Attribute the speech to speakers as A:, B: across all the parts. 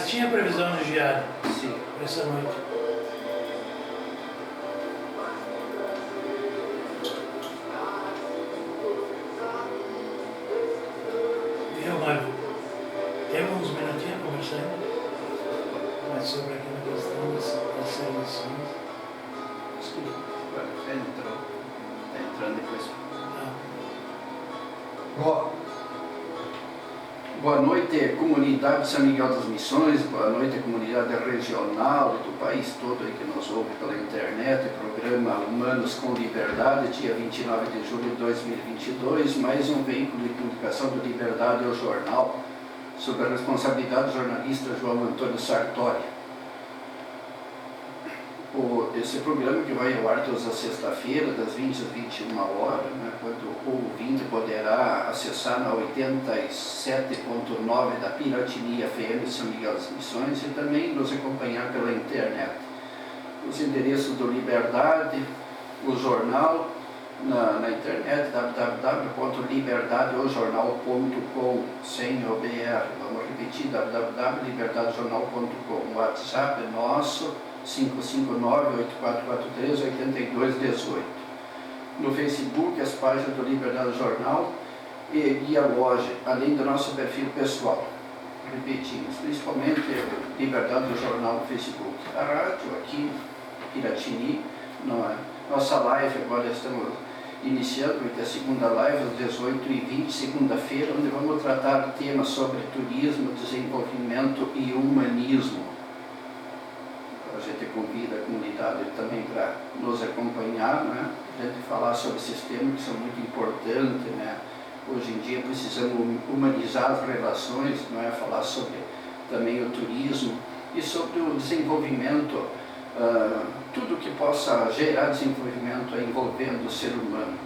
A: Mas tinha previsão no diário?
B: Sim.
A: Essa noite. Viu, Mário? Temos uns minutinhos conversando? Mas sobre aquela questão das eleições.
B: Entrou. Está entrando depois. Boa noite, comunidade de São Miguel das Missões, boa noite, comunidade regional e do país todo aí que nos ouve pela internet, programa Humanos com Liberdade, dia 29 de julho de 2022, mais um veículo de comunicação do Liberdade ao Jornal, sob a responsabilidade do jornalista João Antônio Sartori. Esse programa que vai ao ar todas as sexta-feiras, das 20 às 21 horas, né, quando o ouvinte poderá acessar na 87.9 da Piratini FM de São Miguel das Missões e também nos acompanhar pela internet. Os endereços do Liberdade, o jornal, na internet, www.liberdadeojornal.com, sem o BR, vamos repetir, www.liberdadejornal.com, o WhatsApp é nosso, 559-8443-8218. No Facebook, as páginas do Liberdade Jornal e Guia Loja, além do nosso perfil pessoal. Repetimos, principalmente Liberdade do Jornal no Facebook. A rádio aqui, Piratini, nossa live agora estamos iniciando, vai ter a segunda live às 18h20, segunda-feira, onde vamos tratar temas sobre turismo, desenvolvimento e humanismo. A gente convida a comunidade também para nos acompanhar, né? A gente falar sobre esses temas que são muito importantes, né? Hoje em dia precisamos humanizar as relações, não é? Falar sobre também o turismo e sobre o desenvolvimento, tudo que possa gerar desenvolvimento envolvendo o ser humano.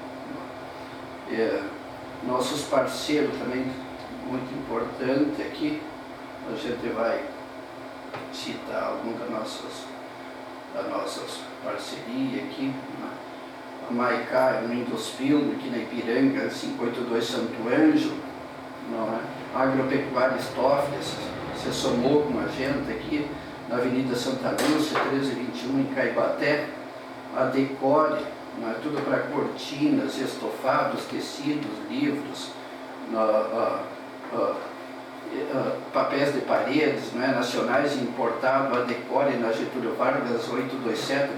B: Nossos parceiros também, muito importante aqui, a gente vai citar algumas das nossas parcerias aqui, a Maicá, Windows Film, aqui na Ipiranga, 582 Santo Ângelo, Agropecuária Stoffles, se somou com a gente aqui na Avenida Santa Lúcia, 1321 em Caibaté, a Decore, tudo para cortinas, estofados, tecidos, livros, papéis de paredes, nacionais e importados, a Decore na Getúlio Vargas 827,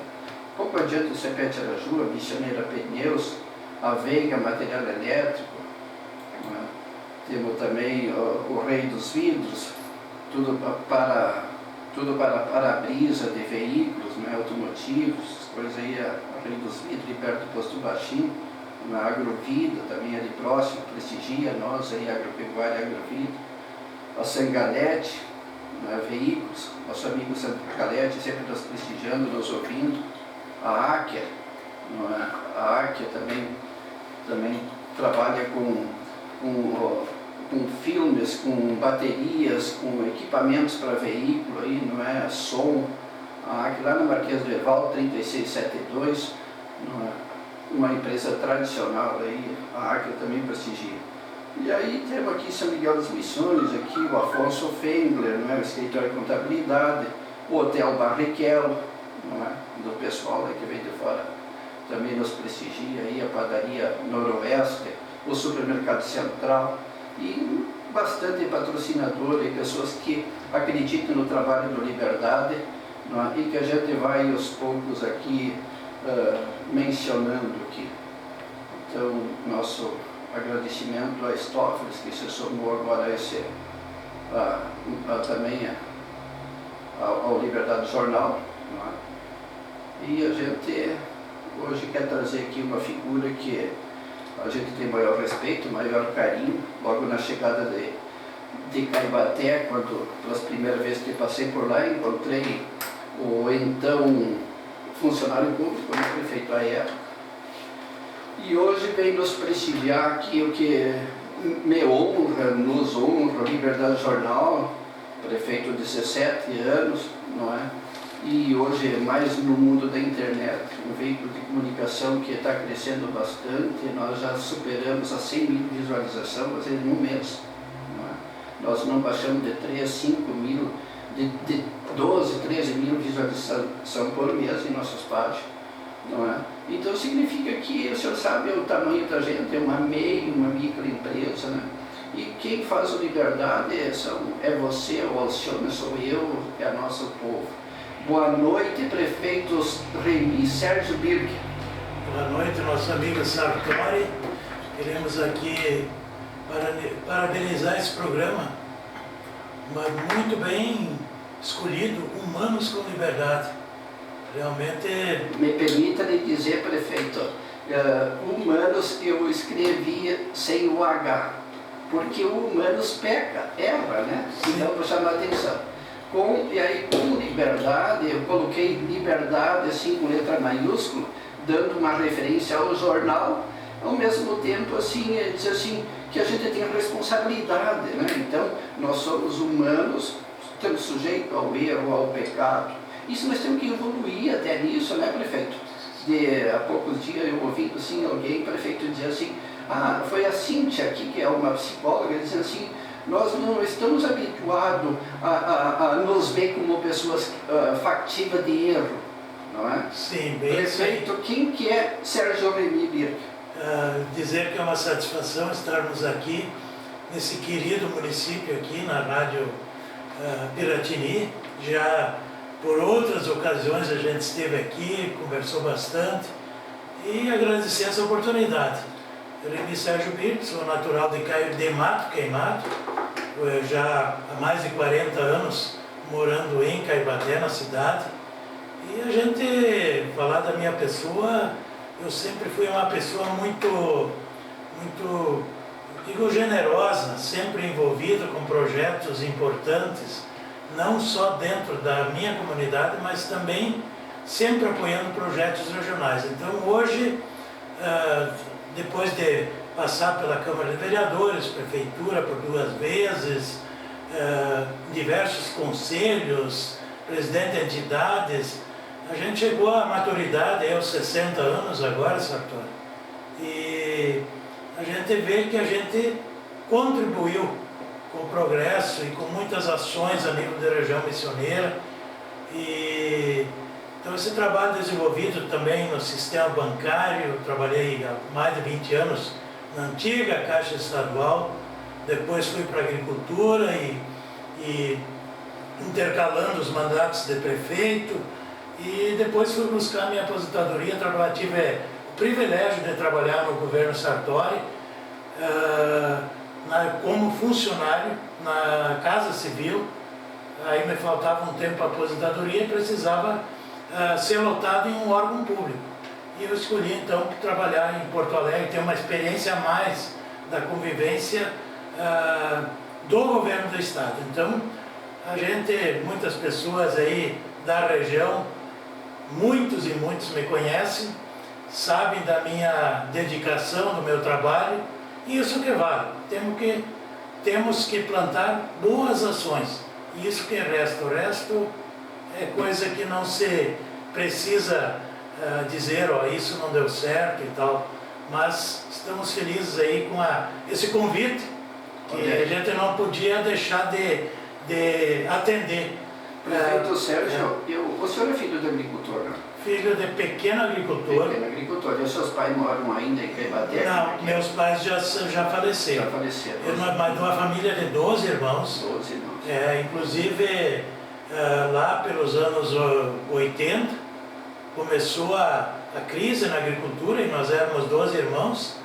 B: pouco adiante o Cepete Araju, a Missioneira Pneus, a Veiga Material Elétrico, temos também o Rei dos Vidros, tudo para para-brisa de veículos, automotivos, coisa aí, a Rei dos Vidros, ali perto do Posto Baixinho, na Agrovida, também ali próximo, prestigia nós aí, Agropecuária e Agrovida, a Sangalete, veículos, nosso amigo Sangalete sempre nos prestigiando, nos ouvindo, a Aker, a Aker também trabalha com filmes, com baterias, com equipamentos para veículo, aí, som, a Aker lá na Marquês do Herval, 3672, uma empresa tradicional, aí, a Aker também prestigia. E aí temos aqui São Miguel das Missões, aqui o Afonso Fengler, o escritório de contabilidade, o Hotel Barrichello, do pessoal que vem de fora, também nos prestigia, aí a Padaria Noroeste, o Supermercado Central e bastante patrocinador e pessoas que acreditam no trabalho do Liberdade, e que a gente vai aos poucos aqui mencionando aqui. Então, nosso agradecimento a Stoffles, que se somou agora também ao Liberdade Jornal, e a gente hoje quer trazer aqui uma figura que a gente tem maior respeito, maior carinho. Logo na chegada de Caibaté, quando pelas primeiras vezes que passei por lá, encontrei o então funcionário público, o prefeito à época, e hoje vem nos prestigiar aqui o que me honra, nos honra, Liberdade Jornal, prefeito de 17 anos, e hoje mais no mundo da internet, um veículo de comunicação que está crescendo bastante. Nós já superamos as 100 mil visualizações em um mês. Nós não baixamos de 3 a 5 mil de 12, 13 mil visualizações por mês em nossas páginas, não é? Então significa que o senhor sabe o tamanho da gente, é uma MEI, uma microempresa, né? E quem faz o Liberdade é você, o Alcione, sou eu, é o nosso povo. Boa noite, prefeitos Remy Sérgio Birk.
A: Boa noite, nosso amigo Sartori. Queremos aqui parabenizar esse programa, mas muito bem escolhido, Humanos com Liberdade. Realmente...
B: Me permita lhe dizer, prefeito, humanos eu escrevi sem o H, porque o humanos peca, erra, né? Então, para chamar a atenção. E aí, com liberdade, eu coloquei liberdade assim com letra maiúscula, dando uma referência ao jornal, ao mesmo tempo, assim, dizer assim, que a gente tem responsabilidade, né? Então, nós somos humanos, estamos sujeitos ao erro, ao pecado. Isso nós temos que evoluir até nisso, né, prefeito? Há poucos dias eu ouvi assim, alguém, prefeito, dizer assim, foi a Cíntia aqui, que é uma psicóloga, dizendo assim, nós não estamos habituados a nos ver como pessoas factivas de erro, não é?
A: Sim, bem.
B: Prefeito, quem que é Sérgio Remy Birk?
A: Dizer que é uma satisfação estarmos aqui, nesse querido município aqui, na Rádio Piratini. Já por outras ocasiões a gente esteve aqui, conversou bastante, e agradecer essa oportunidade. Remy Sérgio Birk, sou natural de Caio de Mato, Queimado, já há mais de 40 anos morando em Caibaté, na cidade. E a gente, falar da minha pessoa, eu sempre fui uma pessoa muito, digo, generosa, sempre envolvida com projetos importantes, não só dentro da minha comunidade, mas também sempre apoiando projetos regionais. Então hoje, depois de passar pela Câmara de Vereadores, Prefeitura por 2 vezes, diversos conselhos, presidente de entidades, a gente chegou à maturidade, aos 60 anos agora, Sartori, e a gente vê que a gente contribuiu com o progresso e com muitas ações a nível da região missioneira. E então esse trabalho desenvolvido também no sistema bancário, trabalhei há mais de 20 anos na antiga Caixa Estadual, depois fui para a agricultura e intercalando os mandatos de prefeito, e depois fui buscar minha aposentadoria. Tive o privilégio de trabalhar no governo Sartori, como funcionário na Casa Civil. Aí me faltava um tempo para a aposentadoria e precisava ser lotado em um órgão público. E eu escolhi então trabalhar em Porto Alegre, ter uma experiência a mais da convivência do governo do estado. Então, muitas pessoas aí da região, muitos e muitos me conhecem, sabem da minha dedicação, do meu trabalho, e isso que vale. Temos que plantar boas ações, e isso que resta. O resto é coisa que não se precisa dizer, isso não deu certo e tal, mas estamos felizes aí com esse convite, que a gente não podia deixar de atender.
B: Prefeito Sérgio, o senhor é filho de agricultor, não?
A: Filho de pequeno agricultor.
B: Pequeno agricultor. E os seus pais moram ainda em Caibaté?
A: Não, meus pais já faleceram.
B: Já faleceram.
A: Mas de uma família de 12 irmãos.
B: 12 irmãos.
A: Inclusive, lá pelos anos 80, começou a crise na agricultura e nós éramos 12 irmãos.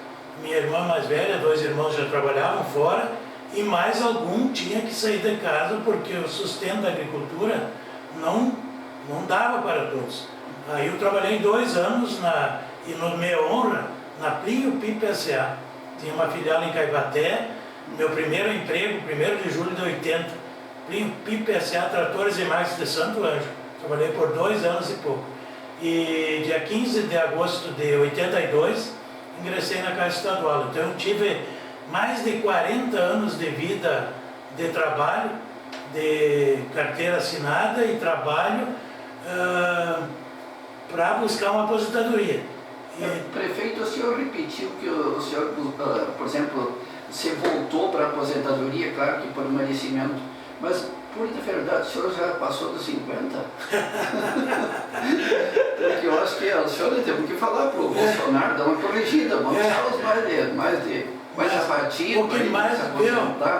A: Minha irmã mais velha, 2 irmãos já trabalhavam fora e mais algum tinha que sair de casa porque o sustento da agricultura não dava para todos. Aí eu trabalhei 2 anos e no minha honra na Plinio Pipe S.A. Tinha uma filial em Caibaté. Meu primeiro emprego, 1º de julho de 80, Plinio Pipe S.A. Tratores e Máquinas de Santo Ângelo. Trabalhei por 2 anos e pouco. E dia 15 de agosto de 82, ingressei na Caixa Estadual. Então eu tive mais de 40 anos de vida de trabalho, de carteira assinada e trabalho para buscar uma aposentadoria.
B: Prefeito, o senhor repetiu que o senhor, por exemplo, se voltou para a aposentadoria, claro que por merecimento, mas Por de verdade, o senhor já passou dos 50? Porque eu acho que o senhor tem que falar para o Bolsonaro, dar uma corrigida, vamos deixar os mais sapatinhos,
A: um pouquinho mais,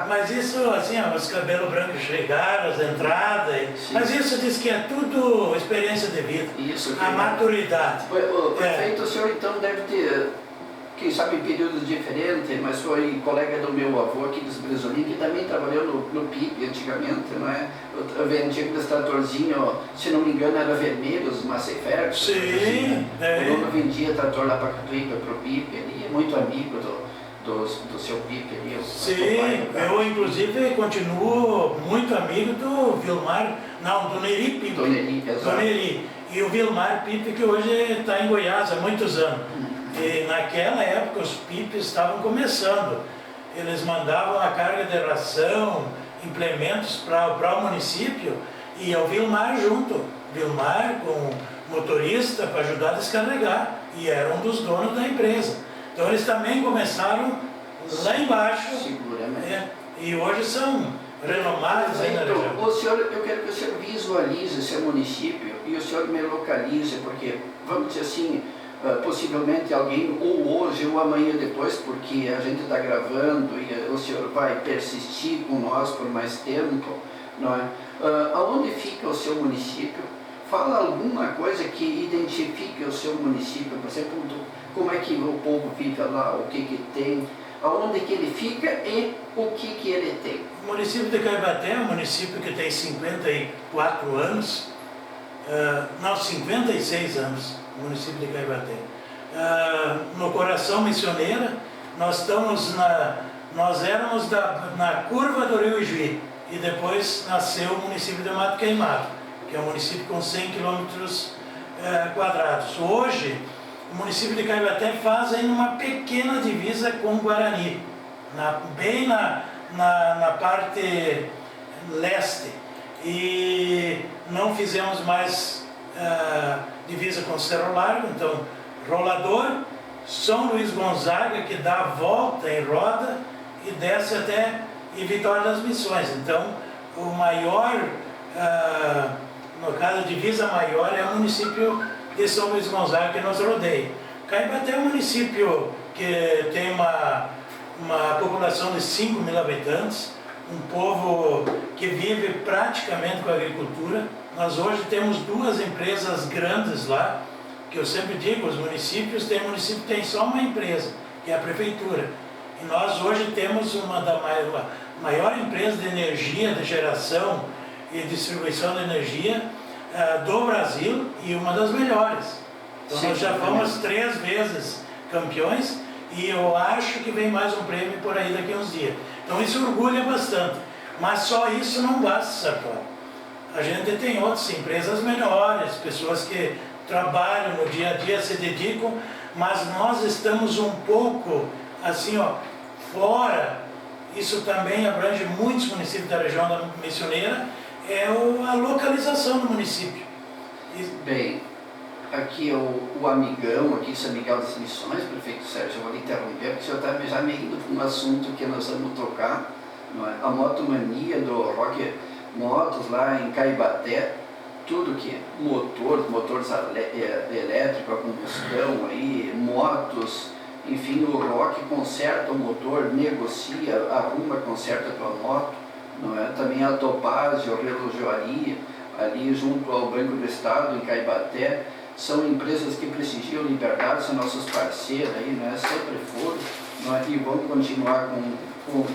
A: mas isso, assim, os cabelos brancos chegaram, as entradas, mas isso diz que é tudo experiência de vida,
B: isso,
A: a maturidade.
B: O prefeito, o senhor então deve ter, quem sabe em períodos diferentes, mas foi colega do meu avô aqui dos Bresolim, que também trabalhou no PIP antigamente, não é? Eu vendia aqueles tratorzinhos, se não me engano, era vermelho, os Maceifertos.
A: Sim,
B: O dono vendia trator lá para Catuíba, para o PIP, ele é muito amigo do seu PIP ali.
A: Sim, eu inclusive continuo muito amigo do Vilmar, não, do Neri Pipe.
B: Do Neri, exato.
A: Do Neri. E o Vilmar Pipe, que hoje está em Goiás há muitos anos. E naquela época os PIPs estavam começando. Eles mandavam a carga de ração, implementos para o município, e o Vilmar junto. Vilmar com motorista para ajudar a descarregar. E era um dos donos da empresa. Então eles também começaram lá embaixo.
B: Seguramente.
A: E hoje são renomados aí na região.
B: O senhor, eu quero que o senhor visualize seu município e o senhor me localize, porque, vamos dizer assim, possivelmente alguém, ou hoje ou amanhã depois, porque a gente está gravando e o senhor vai persistir com nós por mais tempo, não é? Aonde fica o seu município? Fala alguma coisa que identifique o seu município, por exemplo, como é que o povo vive lá, o que tem, aonde que ele fica e o que ele tem.
A: O município de Caibaté é um município que tem 54 anos, não, 56 anos, o município de Caibaté. No coração missioneira, nós éramos na curva do Rio Ijuí, e depois nasceu o município de Mato Queimado, que é um município com 100 quilômetros quadrados. Hoje, o município de Caibaté faz aí uma pequena divisa com Guarani, bem na parte leste. E não fizemos mais divisa com Cerro Largo, então Rolador, São Luís Gonzaga, que dá a volta em roda e desce até em Vitória das Missões. Então, o maior, no caso, a divisa maior é o município de São Luís Gonzaga, que nos rodeia. Caibaté é um município que tem uma população de 5 mil habitantes, um povo que vive praticamente com a agricultura. Nós hoje temos 2 empresas grandes lá, que eu sempre digo, os municípios, tem município que tem só uma empresa, que é a prefeitura. E nós hoje temos uma maior empresa de energia, de geração e distribuição de energia do Brasil, e uma das melhores. Então nós já fomos 3 vezes campeões, e eu acho que vem mais um prêmio por aí daqui a uns dias. Então isso orgulha bastante, mas só isso não basta, Sartori. A gente tem outras empresas melhores, pessoas que trabalham no dia a dia, se dedicam, mas nós estamos um pouco assim, fora. Isso também abrange muitos municípios da região da Missioneira, é a localização do município.
B: Bem, aqui o amigão, aqui em São Miguel das Missões, prefeito Sérgio, eu vou lhe interromper, porque o senhor está já meio indo para um assunto que nós vamos tocar, não é? A motomania do Rock Motos lá em Caibaté, tudo que motores elétricos, a combustão aí, motos, enfim, o Rock conserta o motor, negocia, arruma, conserta a tua moto, não é? Também a Topázio, a Relojoaria, ali junto ao Banco do Estado, em Caibaté, são empresas que prestigiam Liberdade, são nossos parceiros aí, né? Sempre foram, não é? E vão continuar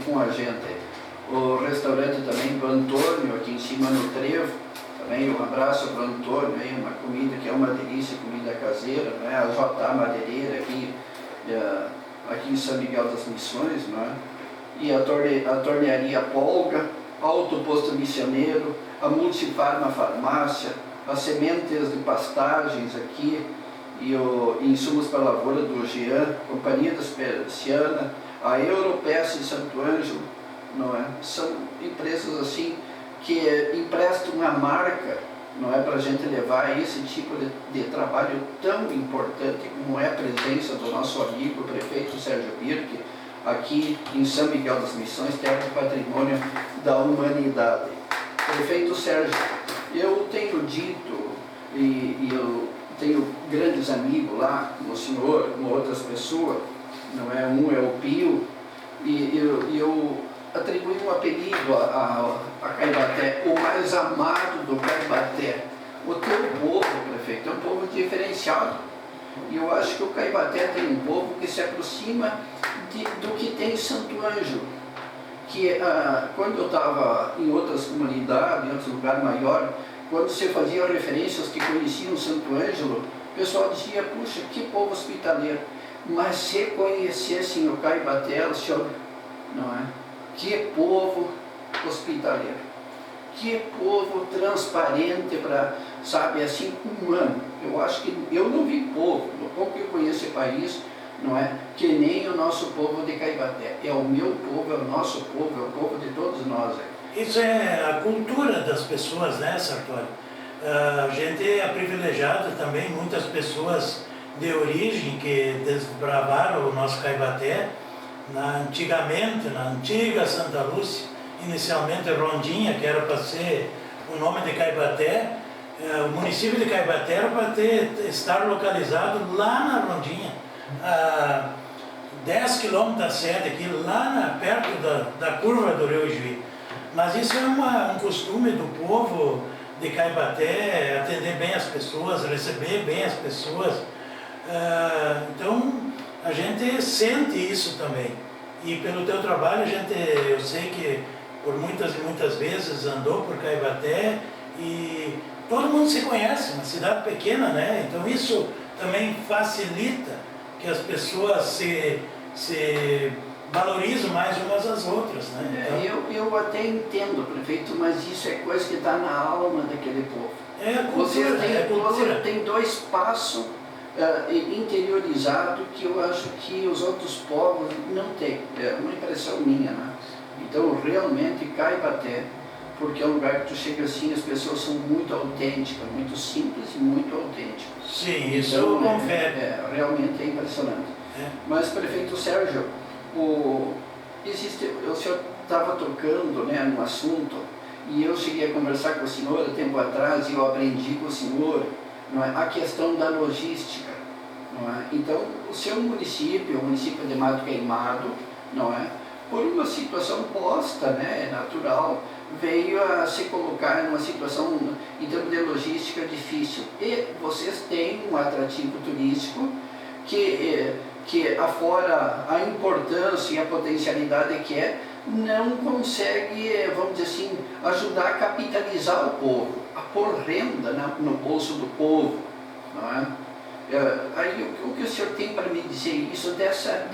B: com a gente. O restaurante também do Antônio, aqui em cima no Trevo, também um abraço para o Antônio, aí, uma comida que é uma delícia, comida caseira, né? A J Madeireira aqui em São Miguel das Missões, não é? E a tornearia Polga, Alto Posto Missioneiro, a Multifarma Farmácia, as sementes de pastagens aqui, e insumos para a lavoura do Jean, Companhia das Persianas, a Europes em Santo Ângelo, não é? São empresas assim que emprestam uma marca, não é, para a gente levar esse tipo de trabalho tão importante como é a presença do nosso amigo o prefeito Sérgio Birk aqui em São Miguel das Missões, terra do patrimônio da humanidade. Prefeito Sérgio, eu tenho dito, e eu tenho grandes amigos lá, como o senhor, como outras pessoas, não é? Um é o Pio, e eu atribuí um apelido a Caibaté, o mais amado do Caibaté. O teu povo, prefeito, é um povo diferenciado. E eu acho que o Caibaté tem um povo que se aproxima do que tem Santo Ângelo. Que quando eu estava em outras comunidades, em outros lugares maiores, quando você fazia referências que conheciam Santo Ângelo, o pessoal dizia, puxa, que povo hospitaleiro. Mas se conhecessem o Caibaté, o senhor, não é? Que povo hospitaleiro. Que povo transparente para, sabe, assim, humano. Eu acho que eu não vi povo, no pouco que eu conheço esse país, não é? Que nem o nosso povo de Caibaté. É o meu povo, é o nosso povo, é o povo de todos nós.
A: Isso é a cultura das pessoas, né, Sartori? A gente é privilegiado também, muitas pessoas de origem que desbravaram o nosso Caibaté, antigamente, na antiga Santa Lúcia, inicialmente Rondinha, que era para ser o nome de Caibaté, o município de Caibaté era para estar localizado lá na Rondinha, a 10 quilômetros da sede aqui, lá perto da curva do Rio Ijuí. Mas isso é um costume do povo de Caibaté, atender bem as pessoas, receber bem as pessoas. Então, a gente sente isso também. E pelo teu trabalho, eu sei que por muitas e muitas vezes andou por Caibaté e todo mundo se conhece, uma cidade pequena, né? Então isso também facilita que as pessoas se valorizam mais umas às outras, né?
B: Então, eu até entendo, prefeito, mas isso é coisa que está na alma daquele povo.
A: É a cultura,
B: você tem dois passos interiorizado que eu acho que os outros povos não têm. É uma impressão minha, né? Então realmente Caibaté, porque é um lugar que tu chega assim, as pessoas são muito autênticas, muito simples e muito autênticas.
A: Sim, isso eu confere.
B: Realmente é impressionante. Mas, prefeito Sérgio, o senhor estava tocando, né, num assunto, e eu cheguei a conversar com o senhor há tempo atrás, e eu aprendi com o senhor, não é, a questão da logística. Não é? Então, o seu município, o município de Mato Queimado, não é, por uma situação posta, né, natural, veio a se colocar numa situação, em termos de logística, difícil. E vocês têm um atrativo turístico que afora a importância e a potencialidade que não consegue, vamos dizer assim, ajudar a capitalizar o povo, a pôr renda no bolso do povo, não é? Aí o que o senhor tem para me dizer isso dessa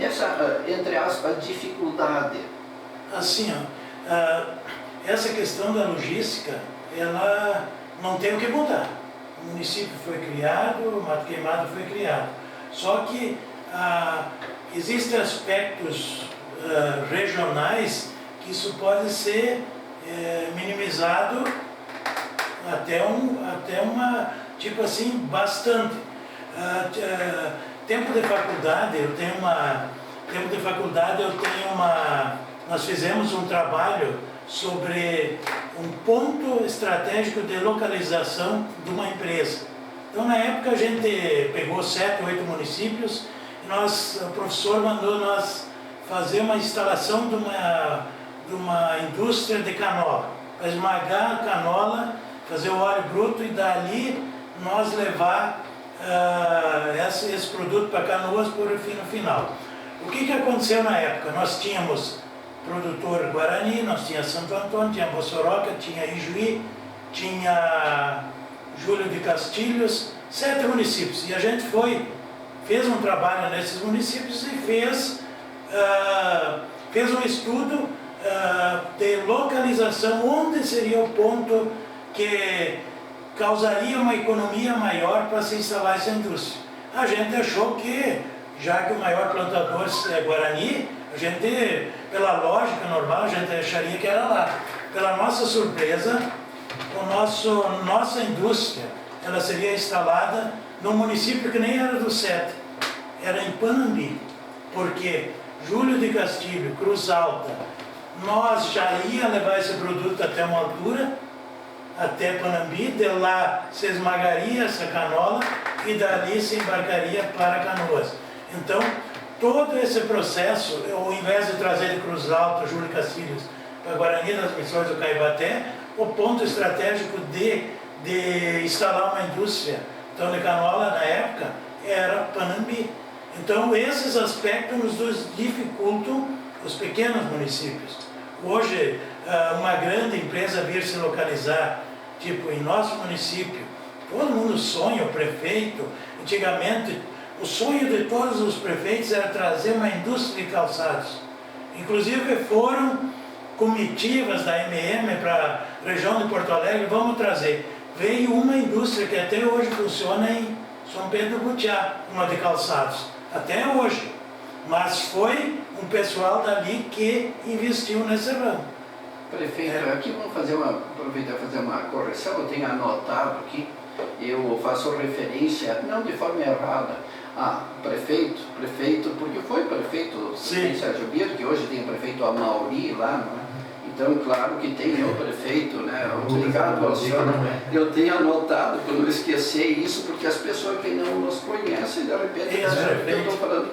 B: entre aspas, dificuldade?
A: Assim, essa questão da logística, ela não tem o que mudar. O município foi criado, o Mato Queimado foi criado. Só que existem aspectos regionais que isso pode ser minimizado até uma, tipo assim, bastante. Tempo de faculdade, nós fizemos um trabalho sobre um ponto estratégico de localização de uma empresa. Então, na época, a gente pegou 7, 8 municípios e o professor mandou nós fazer uma instalação de uma indústria de canola, para esmagar a canola, fazer o óleo bruto e dali nós levar esse produto para Canoas por fim no final. O que aconteceu na época? Nós tínhamos produtor Guarani, nós tínhamos Santo Antônio, tinha Bossoroca, tinha Ijuí, tinha Júlio de Castilhos, 7 municípios. E a gente fez um trabalho nesses municípios e fez um estudo de localização, onde seria o ponto que causaria uma economia maior para se instalar essa indústria. A gente achou que, já que o maior plantador é Guarani, a gente, pela lógica normal, a gente acharia que era lá. Pela nossa surpresa, nossa indústria, ela seria instalada num município que nem era do 7, era em Panambi, porque Júlio de Castilho, Cruz Alta, nós já ia levar esse produto até uma altura, até Panambi, de lá se esmagaria essa canola e dali se embarcaria para Canoas. Então, todo esse processo, ao invés de trazer de Cruz Alta, Júlio Castilhos, para Guarani das Missões do Caibaté, o ponto estratégico de instalar uma indústria então, de canola na época era Panambi. Então, esses aspectos nos dificultam os pequenos municípios. Hoje, uma grande empresa vir se localizar, tipo em nosso município, todo mundo sonha, o prefeito, antigamente, o sonho de todos os prefeitos era trazer uma indústria de calçados. Inclusive foram comitivas da MM para a região de Porto Alegre, vamos trazer. Veio uma indústria que até hoje funciona em São Pedro do Butiá, uma de calçados, até hoje. Mas foi um pessoal dali que investiu nesse ramo.
B: Prefeito, aqui vamos aproveitar e fazer uma correção, eu tenho anotado aqui, eu faço referência, não de forma errada, a prefeito, porque foi prefeito Sérgio Biro, que hoje tem o prefeito Amauri lá, não é? Então, claro que tem o prefeito, né? Obrigado ao senhor. Eu tenho anotado para não esquecer isso, porque as pessoas que não nos conhecem, de repente, eu estou falando,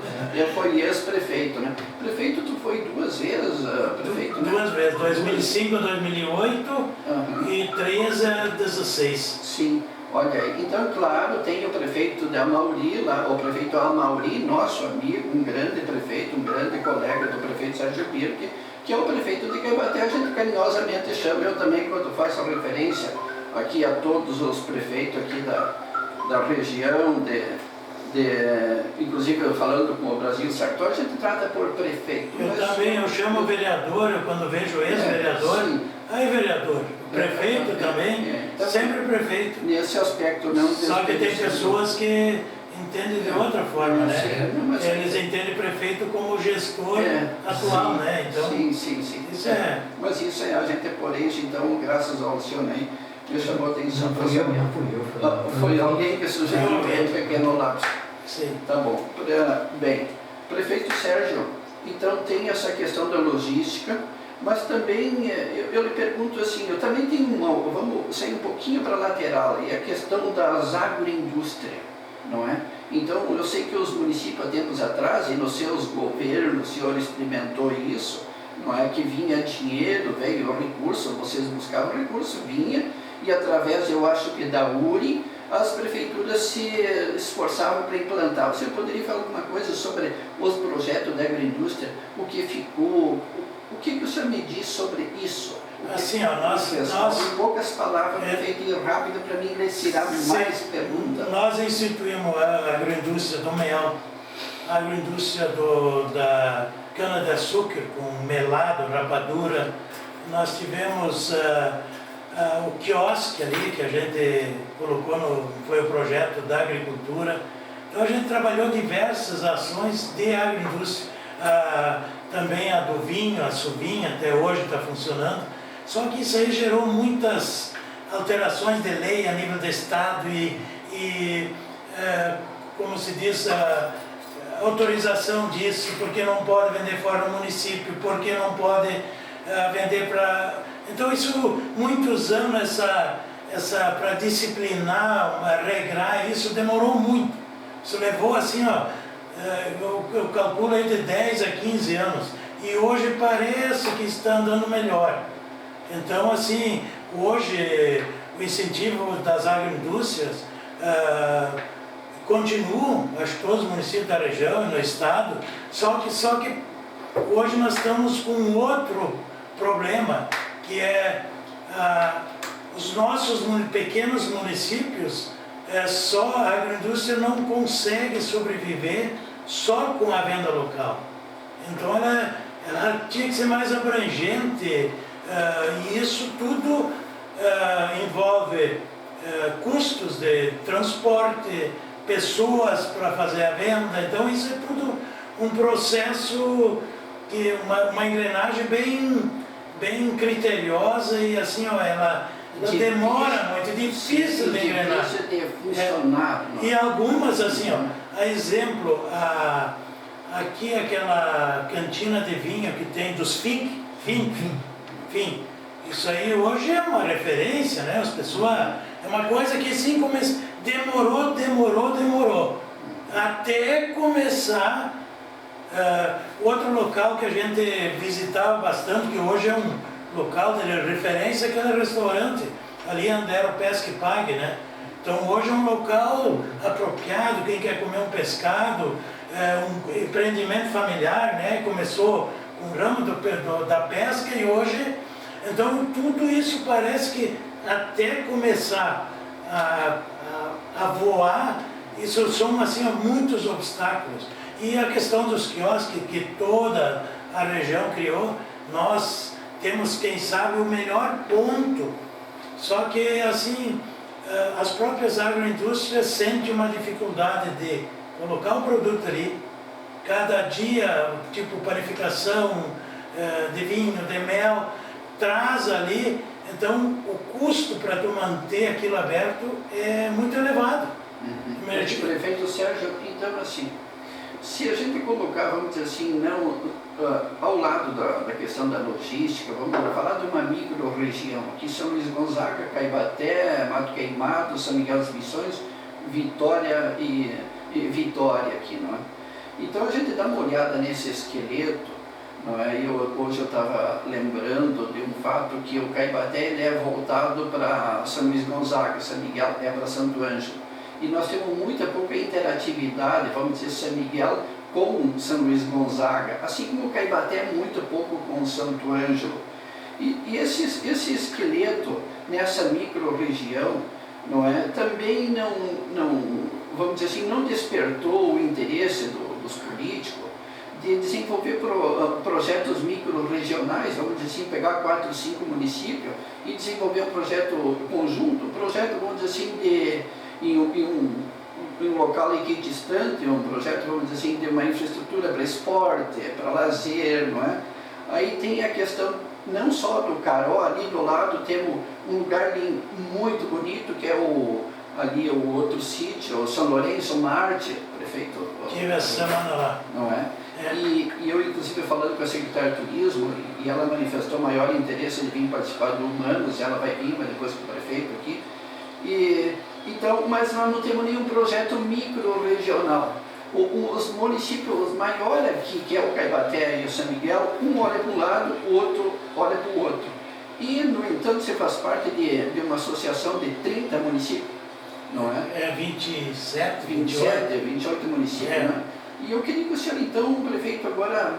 B: foi ex-prefeito, né? Prefeito, tu foi 2 vezes prefeito, né?
A: 2 vezes, 2005, 2008 e 13 a 16.
B: Sim. Olha aí, então, claro, tem o prefeito de Amauri, lá, o prefeito Amauri, nosso amigo, um grande prefeito, um grande colega do prefeito Sérgio Birque, que é o prefeito de Caibaté, a gente carinhosamente chama, eu também, quando faço a referência aqui a todos os prefeitos aqui da região, inclusive falando com o Brasil Sartori, a gente trata por prefeito.
A: Eu chamo o vereador, quando vejo ex-vereador, aí vereador, prefeito também, sempre prefeito.
B: Nesse aspecto não.
A: Só que tem pessoas que entendem de outra forma, né? Eles entendem prefeito como gestor atual, né? Então,
B: sim.
A: Isso
B: Mas isso a gente é por isso, então, graças ao senhor aí, me chamou a atenção. Foi alguém que sugeriu um pequeno lápis.
A: Sim.
B: Tá bom. Bem, prefeito Sérgio, então tem essa questão da logística, mas também eu lhe pergunto assim, eu também tenho vamos sair um pouquinho para a lateral, e a questão das agroindústrias, não é? Então, eu sei que os municípios, há tempos atrás, e nos seus governos, o senhor experimentou isso, não é? Que vinha dinheiro, veio recurso, vocês buscavam recurso, vinha, e através, eu acho que da URI, as prefeituras se esforçavam para implantar. Você poderia falar alguma coisa sobre os projetos da agroindústria, o que ficou, o que o senhor me diz sobre isso?
A: Assim, nós
B: em poucas palavras, prefeito, e rápido para mim tirar mais perguntas.
A: Nós instituímos a agroindústria do mel, a agroindústria da cana-de-açúcar, com melado, rapadura. Nós tivemos o quiosque ali, que a gente colocou, foi o projeto da agricultura. Então a gente trabalhou diversas ações de agroindústria. Também a do vinho, a Suvinha, até hoje está funcionando. Só que isso aí gerou muitas alterações de lei a nível do Estado como se diz, autorização disso, porque não pode vender fora do município, porque não pode vender para... Então isso, muitos anos, para disciplinar, regrar, isso demorou muito. Isso levou assim, eu calculo aí de 10 a 15 anos, e hoje parece que está andando melhor. Então, assim, hoje o incentivo das agroindústrias continuam, acho que todos os municípios da região e no estado, só que hoje nós estamos com um outro problema, que é os nossos pequenos municípios, só a agroindústria não consegue sobreviver só com a venda local. Então ela tinha que ser mais abrangente, e isso tudo envolve custos de transporte, pessoas para fazer a venda. Então isso é tudo um processo, uma engrenagem bem criteriosa, e assim, ela demora muito, é difícil de engrenar. E algumas, assim, a exemplo, aqui aquela cantina de vinho que tem dos FIM, Isso aí hoje é uma referência, né? As pessoas, é uma coisa que assim demorou, até começar. Outro local que a gente visitava bastante, que hoje é um local de referência, é aquele restaurante ali Andero Pesca e Pague, né? Então hoje é um local apropriado, quem quer comer um pescado, um empreendimento familiar, né? Começou com o ramo da pesca e hoje, então tudo isso parece que até começar a voar, isso são assim muitos obstáculos. E a questão dos quiosques que toda a região criou, nós temos, quem sabe, o melhor ponto. Só que, assim, as próprias agroindústrias sentem uma dificuldade de colocar o produto ali. Cada dia, tipo panificação de vinho, de mel, traz ali. Então, o custo para tu manter aquilo aberto é muito elevado.
B: O prefeito Sérgio, então, assim, se a gente colocar, vamos dizer assim, não ao lado da questão da logística, vamos falar de uma micro-região, aqui São Luís Gonzaga, Caibaté, Mato Queimado, São Miguel das Missões, Vitória e Vitória aqui, não é? Então a gente dá uma olhada nesse esqueleto, não é? Hoje eu estava lembrando de um fato que o Caibaté ele é voltado para São Luís Gonzaga, São Miguel é para Santo Ângelo. E nós temos muita pouca interatividade, vamos dizer, São Miguel com São Luís Gonzaga, assim como o Caibaté é muito pouco com Santo Ângelo. E esse esqueleto nessa micro-região, não é, também não, vamos dizer assim, não despertou o interesse dos políticos de desenvolver projetos micro-regionais, vamos dizer assim, pegar 4 ou 5 municípios e desenvolver um projeto conjunto, vamos dizer assim, em um local aqui distante, um projeto, vamos dizer assim, de uma infraestrutura para esporte, para lazer, não é? Aí tem a questão não só do Caró, ali do lado temos um lugar ali muito bonito, que é ali o outro sítio, o São Lourenço Marte, prefeito.
A: Tive essa semana lá.
B: Não é? E eu, inclusive, falando com a secretária de Turismo, e ela manifestou maior interesse de vir participar do Humanos, ela vai vir, mas depois com o prefeito aqui. Então, mas nós não temos nenhum projeto micro-regional. Os municípios maiores aqui, que é o Caibaté e o São Miguel, um olha para um lado, o outro olha para o outro. E, no entanto, você faz parte de uma associação de 30 municípios, não é?
A: 27,
B: 28 municípios, né? E eu queria que o senhor, então, o prefeito, agora,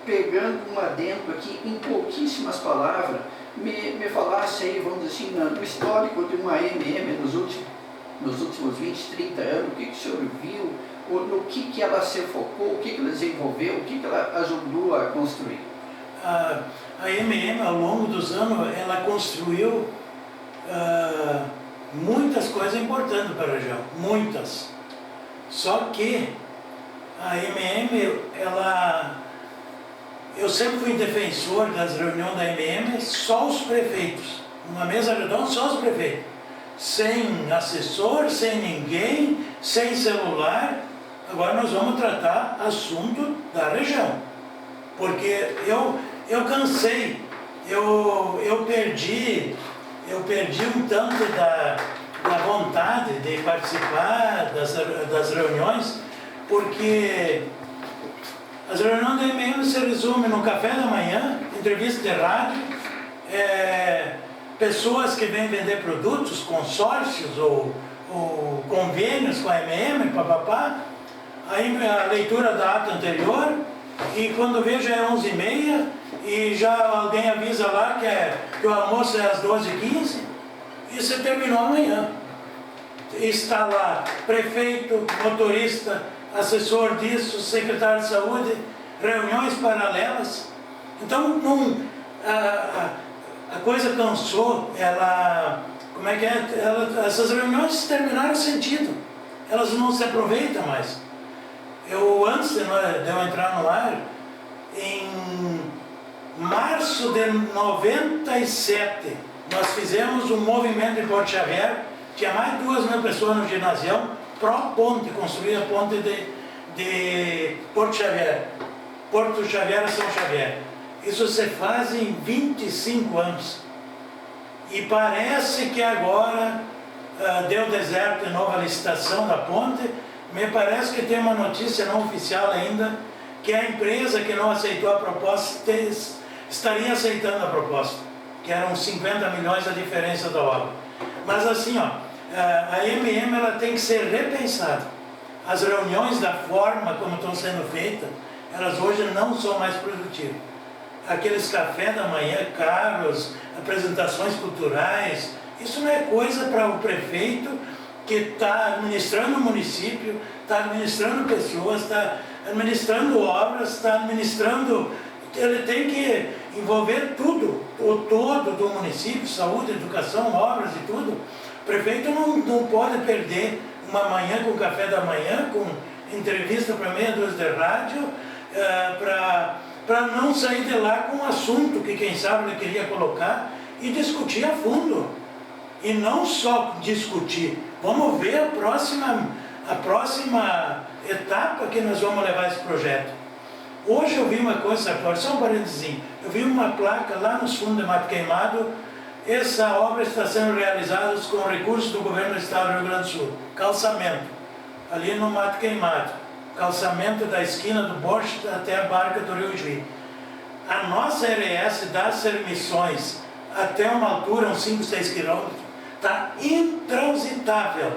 B: pegando um adendo aqui, em pouquíssimas palavras, me falasse aí, vamos dizer assim, no histórico de uma AMM nos últimos 20, 30 anos, o que o senhor viu, no que ela se focou, o que ela desenvolveu, o que ela ajudou a construir?
A: A AMM, ao longo dos anos, ela construiu muitas coisas importantes para a região, muitas. Só que a AMM, eu sempre fui defensor das reuniões da AMM, só os prefeitos, numa mesa redonda, só os prefeitos, sem assessor, sem ninguém, sem celular. Agora nós vamos tratar assunto da região, porque eu cansei, eu perdi um tanto da vontade de participar das reuniões, porque as reuniões da AMM se resumem no café da manhã, entrevista de rádio, pessoas que vêm vender produtos, consórcios ou convênios com a AMM, papapá, aí a leitura da ata anterior, e quando vejo é 11h30, e já alguém avisa lá que o almoço é às 12h15, e você terminou amanhã. Está lá prefeito, motorista, assessor disso, secretário de saúde, reuniões paralelas. Então, a coisa cansou, essas reuniões terminaram sentido, elas não se aproveitam mais. Antes de eu entrar no ar, em março de 97, nós fizemos um movimento em Porto Xavier, tinha mais de 2.000 pessoas no ginásio, pró-ponte, construir a ponte de Porto Xavier. Porto Xavier a São Xavier. Isso se faz em 25 anos. E parece que agora deu deserto de novo a licitação da ponte. Me parece que tem uma notícia não oficial ainda, que a empresa que não aceitou a proposta estaria aceitando a proposta, que eram 50 milhões a diferença da obra. Mas assim, ó, a MM ela tem que ser repensada. As reuniões da forma como estão sendo feitas, elas hoje não são mais produtivas. Aqueles café da manhã caros, apresentações culturais, isso não é coisa para o prefeito que está administrando o município, está administrando pessoas, está administrando obras, está administrando... Ele tem que envolver tudo, o todo do município, saúde, educação, obras e tudo. O prefeito não pode perder uma manhã com café da manhã, com entrevista para meia dúzia de rádio, para não sair de lá com um assunto que quem sabe ele queria colocar e discutir a fundo. E não só discutir, vamos ver a próxima etapa que nós vamos levar esse projeto. Hoje eu vi uma coisa, só um parênteses, eu vi uma placa lá nos fundos de Mato Queimado. Essa obra está sendo realizada com recursos do governo do estado do Rio Grande do Sul. Calçamento, ali no Mato Queimado. Calçamento da esquina do Borges até a barca do Rio Juí. A nossa RS das Sermissões, até uma altura, uns 5, 6 quilômetros, está intransitável.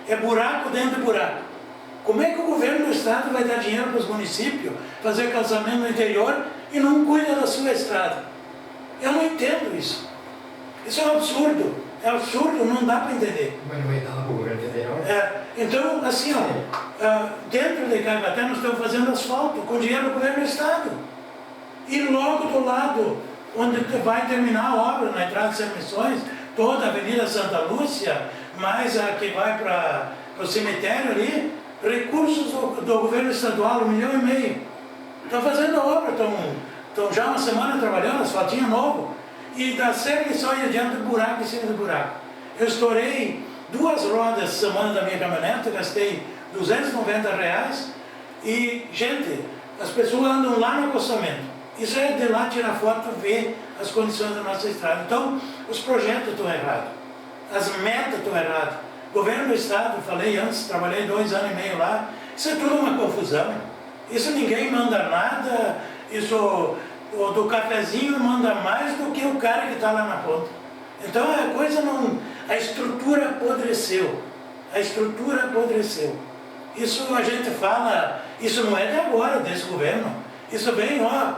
A: É buraco dentro de buraco. Como é que o governo do estado vai dar dinheiro para os municípios, fazer calçamento no interior e não cuida da sua estrada? Eu não entendo isso. Isso é um absurdo. É absurdo, não dá para entender.
C: Mas não vai dar para o governo federal?
A: Então, assim, ó, dentro de Caibaté nós estamos fazendo asfalto com dinheiro do governo do estado. E logo do lado, onde vai terminar a obra, na entrada de Sermissões, toda a Avenida Santa Lúcia, mais a que vai para o cemitério ali, recursos do governo estadual, 1,5 milhão. Estão fazendo a obra, estão já uma semana trabalhando, asfaltinho novo. E da Sermissões adiante, buraco em cima do buraco. Eu estourei 2 rodas semana da minha caminhonete, gastei R$290. E, gente, as pessoas andam lá no acostamento. Isso é de lá tirar foto, ver as condições da nossa estrada. Então, os projetos estão errados. As metas estão erradas. Governo do estado, falei antes, trabalhei 2 anos e meio lá. Isso é tudo uma confusão. Isso ninguém manda nada. Isso... O do cafezinho manda mais do que o cara que está lá na ponta. Então a coisa não... A estrutura apodreceu. A estrutura apodreceu. Isso a gente fala... Isso não é de agora, desse governo. Isso vem, ó,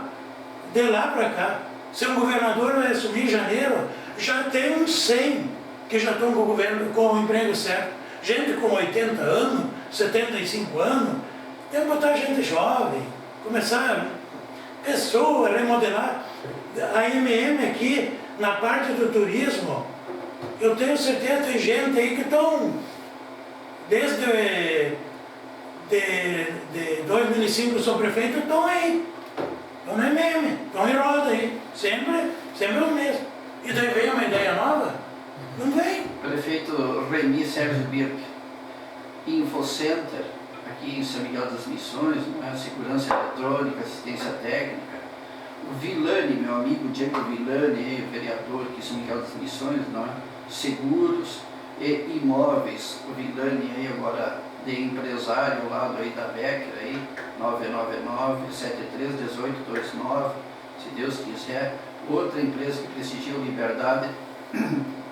A: de lá para cá. Se um governador vai assumir em janeiro, já tem uns 100 que já estão com o governo, com o emprego certo. Gente com 80 anos, 75 anos. Tem que botar gente jovem. Começar... pessoa, remodelar. A MM aqui, na parte do turismo, eu tenho certeza que tem gente aí que estão, desde de 2005 eu sou prefeito, estão aí. Estão na MM, estão em roda aí. Sempre o mesmo. E daí vem uma ideia nova? Não vem.
B: Prefeito Remy Sérgio Birk, Infocenter, aqui em São Miguel das Missões, segurança eletrônica, assistência técnica. O Villani, meu amigo Diego Villani, o vereador aqui em São Miguel das Missões, seguros e imóveis. O Villani aí agora de empresário ao lado aí da Becker, aí, 999-731829, se Deus quiser. Outra empresa que prestigia o Liberdade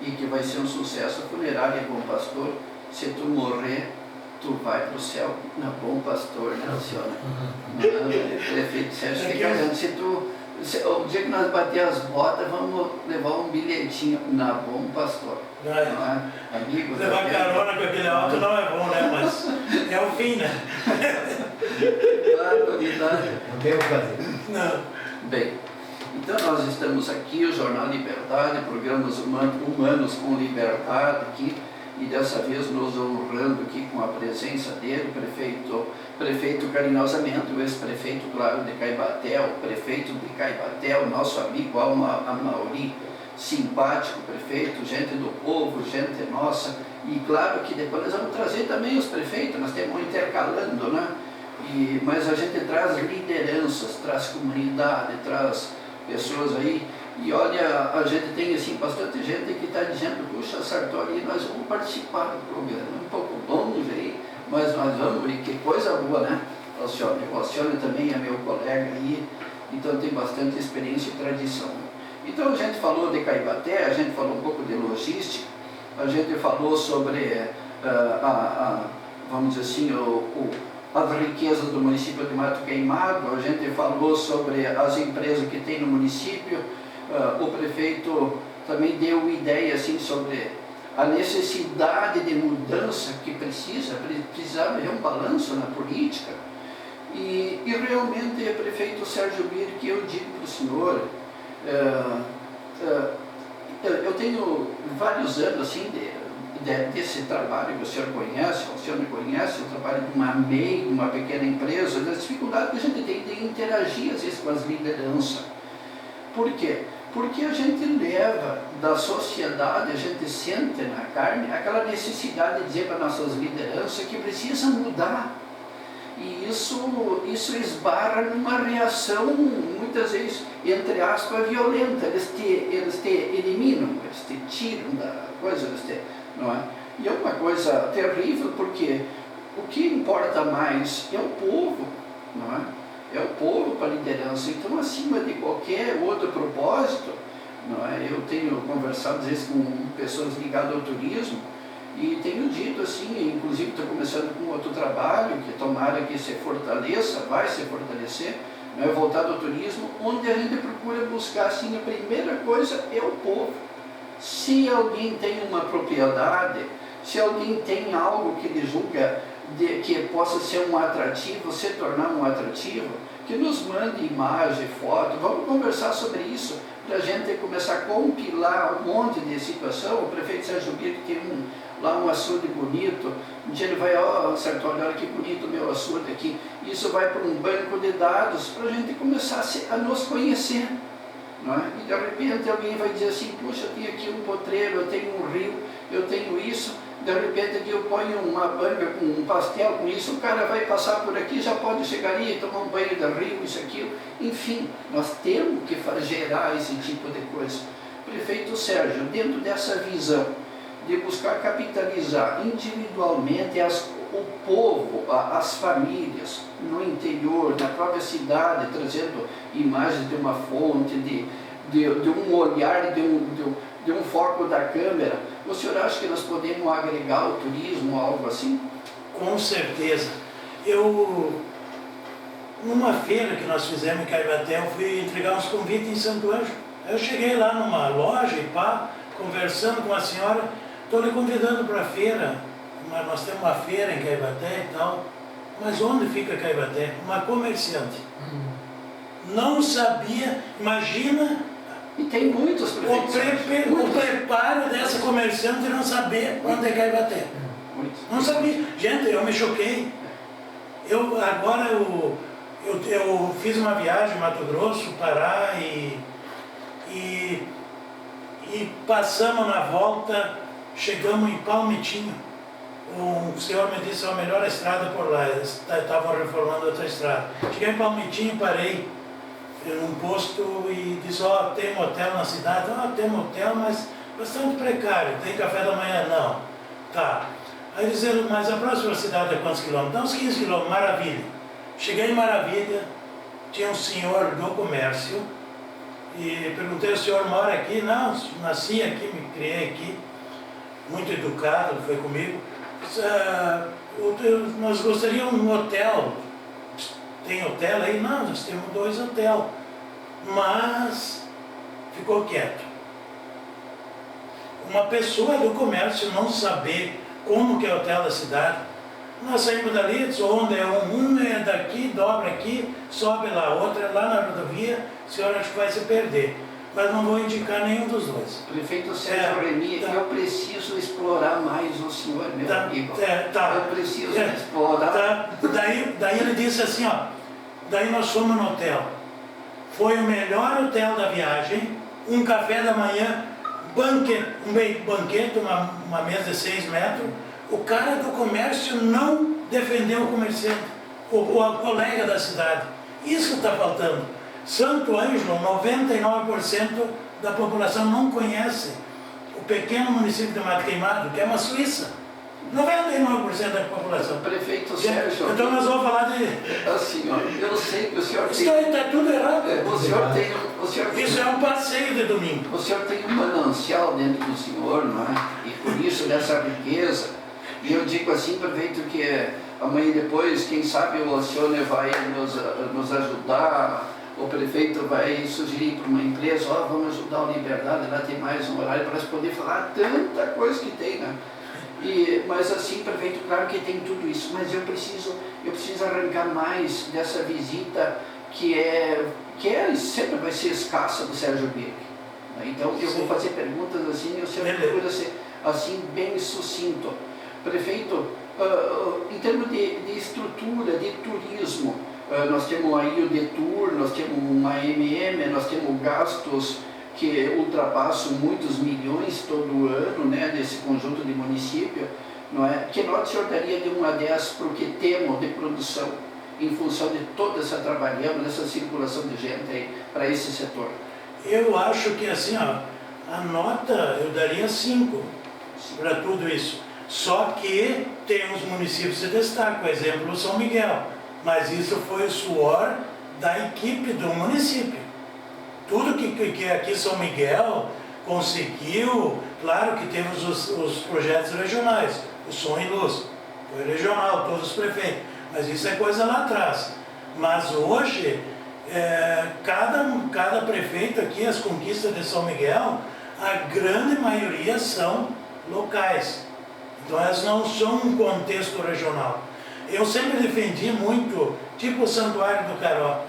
B: e que vai ser um sucesso, a funerária Bom Pastor. Se tu morrer, tu vai para o céu na Bom Pastor, né, senhora? Prefeito Sérgio, fica olhando, o dia que nós bater as botas, vamos levar um bilhetinho na Bom Pastor. Amigo,
A: levar carona com aquele auto não é bom, né? Mas é o fim, né?
B: Claro, unidade.
C: Não tem o que fazer.
A: Não.
B: Bem, então nós estamos aqui, o Jornal Liberdade, programas humanos com liberdade aqui. E dessa vez nos honrando aqui com a presença dele, prefeito carinhosamente, o ex-prefeito, claro, de Caibaté, o prefeito de Caibaté, o nosso amigo Amauri, simpático prefeito, gente do povo, gente nossa. E claro que depois nós vamos trazer também os prefeitos, nós temos intercalando, né? Mas a gente traz lideranças, traz comunidade, traz pessoas aí E olha, a gente tem assim, bastante gente que está dizendo, puxa, Sartori, nós vamos participar do programa, um pouco longe aí, mas nós vamos, e que coisa boa, né? O Alcione também é meu colega aí, então tem bastante experiência e tradição. Então a gente falou de Caibaté, a gente falou um pouco de logística, a gente falou sobre, vamos dizer assim, as riquezas do município de Mato Queimado, a gente falou sobre as empresas que tem no município, o prefeito também deu ideia assim, sobre a necessidade de mudança que precisava haver um balanço na política. E realmente, prefeito Sérgio Bir, que eu digo para o senhor, eu tenho vários anos assim, desse trabalho que o senhor me conhece, o trabalho de uma MEI, de uma pequena empresa, das dificuldades que a gente tem de interagir às vezes com as lideranças. Por quê? Porque a gente leva da sociedade, a gente sente na carne aquela necessidade de dizer para nossas lideranças que precisa mudar. E isso esbarra numa reação, muitas vezes, entre aspas, violenta. Eles te eliminam, eles te tiram da coisa, não é? E é uma coisa terrível, porque o que importa mais é o povo, não é? É o povo para a liderança. Então, acima de qualquer outro propósito, não é? Eu tenho conversado, às vezes, com pessoas ligadas ao turismo, e tenho dito assim, inclusive estou começando com outro trabalho, que tomara que se fortaleça, vai se fortalecer, né, voltado ao turismo, onde a gente procura buscar, assim, a primeira coisa é o povo. Se alguém tem uma propriedade, se alguém tem algo que ele julga que possa ser um atrativo, se tornar um atrativo, que nos mande imagem, foto, vamos conversar sobre isso, para a gente começar a compilar um monte de situação. O prefeito Sérgio Bir tem lá um açude bonito, um dia ele vai, Sartori, olha que bonito o meu açude aqui, isso vai para um banco de dados, para a gente começar a nos conhecer, não é? E de repente alguém vai dizer assim, puxa, eu tenho aqui um potreiro, eu tenho um rio, eu tenho isso, de repente aqui eu ponho uma banca com um pastel com isso, o cara vai passar por aqui, já pode chegar aí, tomar um banho de rio, isso, aquilo, enfim, nós temos que gerar esse tipo de coisa. Prefeito Sérgio, dentro dessa visão de buscar capitalizar individualmente o povo, as famílias, no interior, na própria cidade, trazendo imagens de uma fonte, de um olhar, de um foco da câmera, o senhor acha que nós podemos agregar o turismo, algo assim?
A: Com certeza. Numa feira que nós fizemos em Caibaté, eu fui entregar uns convites em Santo Anjo. Eu cheguei lá numa loja e conversando com a senhora, estou lhe convidando para a feira, nós temos uma feira em Caibaté e tal, mas onde fica Caibaté? Uma comerciante. Não sabia, imagina.
B: E tem muitos prefeitos.
A: O preparo dessa comerciante não saber onde é Caibaté. Não sabia. Gente, eu me choquei. Eu fiz uma viagem em Mato Grosso, Pará e passamos na volta, chegamos em Palmitinho. O senhor me disse, a melhor estrada por lá, estavam reformando outra estrada. Cheguei em Palmitinho, parei num posto e disse, tem motel na cidade? Tem motel, mas bastante precário, tem café da manhã? Não. Tá. Aí disseram, mas a próxima cidade é quantos quilômetros? Uns 15 quilômetros, Maravilha. Cheguei em Maravilha, tinha um senhor do comércio, e perguntei, o senhor mora aqui? Não, nasci aqui, me criei aqui, muito educado, foi comigo. Nós gostaríamos de um hotel. Tem hotel aí? Não, nós temos 2 hotéis. Mas ficou quieto. Uma pessoa do comércio não saber como que é o hotel da cidade. Nós saímos dali, onde é um é daqui, dobra aqui, sobe lá, outra é lá na rodovia, a senhora acho que vai se perder. Mas não vou indicar nenhum dos dois.
B: Prefeito Sérgio Remy, eu preciso explorar mais o senhor, meu amigo. Eu preciso explorar.
A: Daí ele disse assim, daí nós fomos no hotel. Foi o melhor hotel da viagem, um café da manhã, um banquete, uma mesa de 6 metros. O cara do comércio não defendeu o comerciante, o colega da cidade. Isso está faltando. Santo Ângelo, 99% da população não conhece o pequeno município de Mato Queimado, que é uma Suíça. 99% da população.
B: Prefeito Sérgio.
A: Então nós vamos falar de...
B: Assim, ó, eu sei que o senhor
A: Isso
B: tem...
A: aí está tudo errado.
B: Isso
A: é um passeio de domingo.
B: O senhor tem um manancial dentro do senhor, não é? E por isso dessa riqueza. E eu digo assim, prefeito, que amanhã depois, quem sabe o Alcione vai nos ajudar, o prefeito vai sugerir para uma empresa, ó, vamos ajudar a Liberdade, lá tem mais um horário para poder falar tanta coisa que tem, né? Mas assim, prefeito, claro que tem tudo isso, mas eu preciso arrancar mais dessa visita que sempre vai ser escassa do Sérgio Birk. Então eu vou fazer perguntas assim, e o senhor procura ser assim bem sucinto. Prefeito, em termos de estrutura, de turismo, nós temos aí o Detour, nós temos uma AMM, nós temos gastos que ultrapassam muitos milhões todo ano, né, desse conjunto de município, não é? Que nota o senhor daria de 1 a 10 para o que temos de produção, em função de toda essa trabalhando, dessa circulação de gente aí para esse setor?
A: Eu acho que assim, ó, a nota eu daria 5 para tudo isso. Só que tem uns municípios que se destacam, por exemplo, o São Miguel, mas isso foi o suor da equipe do município. Tudo que aqui São Miguel conseguiu, claro que temos os projetos regionais, o Som e Luz, foi regional, todos os prefeitos, mas isso é coisa lá atrás. Mas hoje, cada prefeito aqui, as conquistas de São Miguel, a grande maioria são locais. Então elas não são um contexto regional. Eu sempre defendi muito, tipo o Santuário do Caró.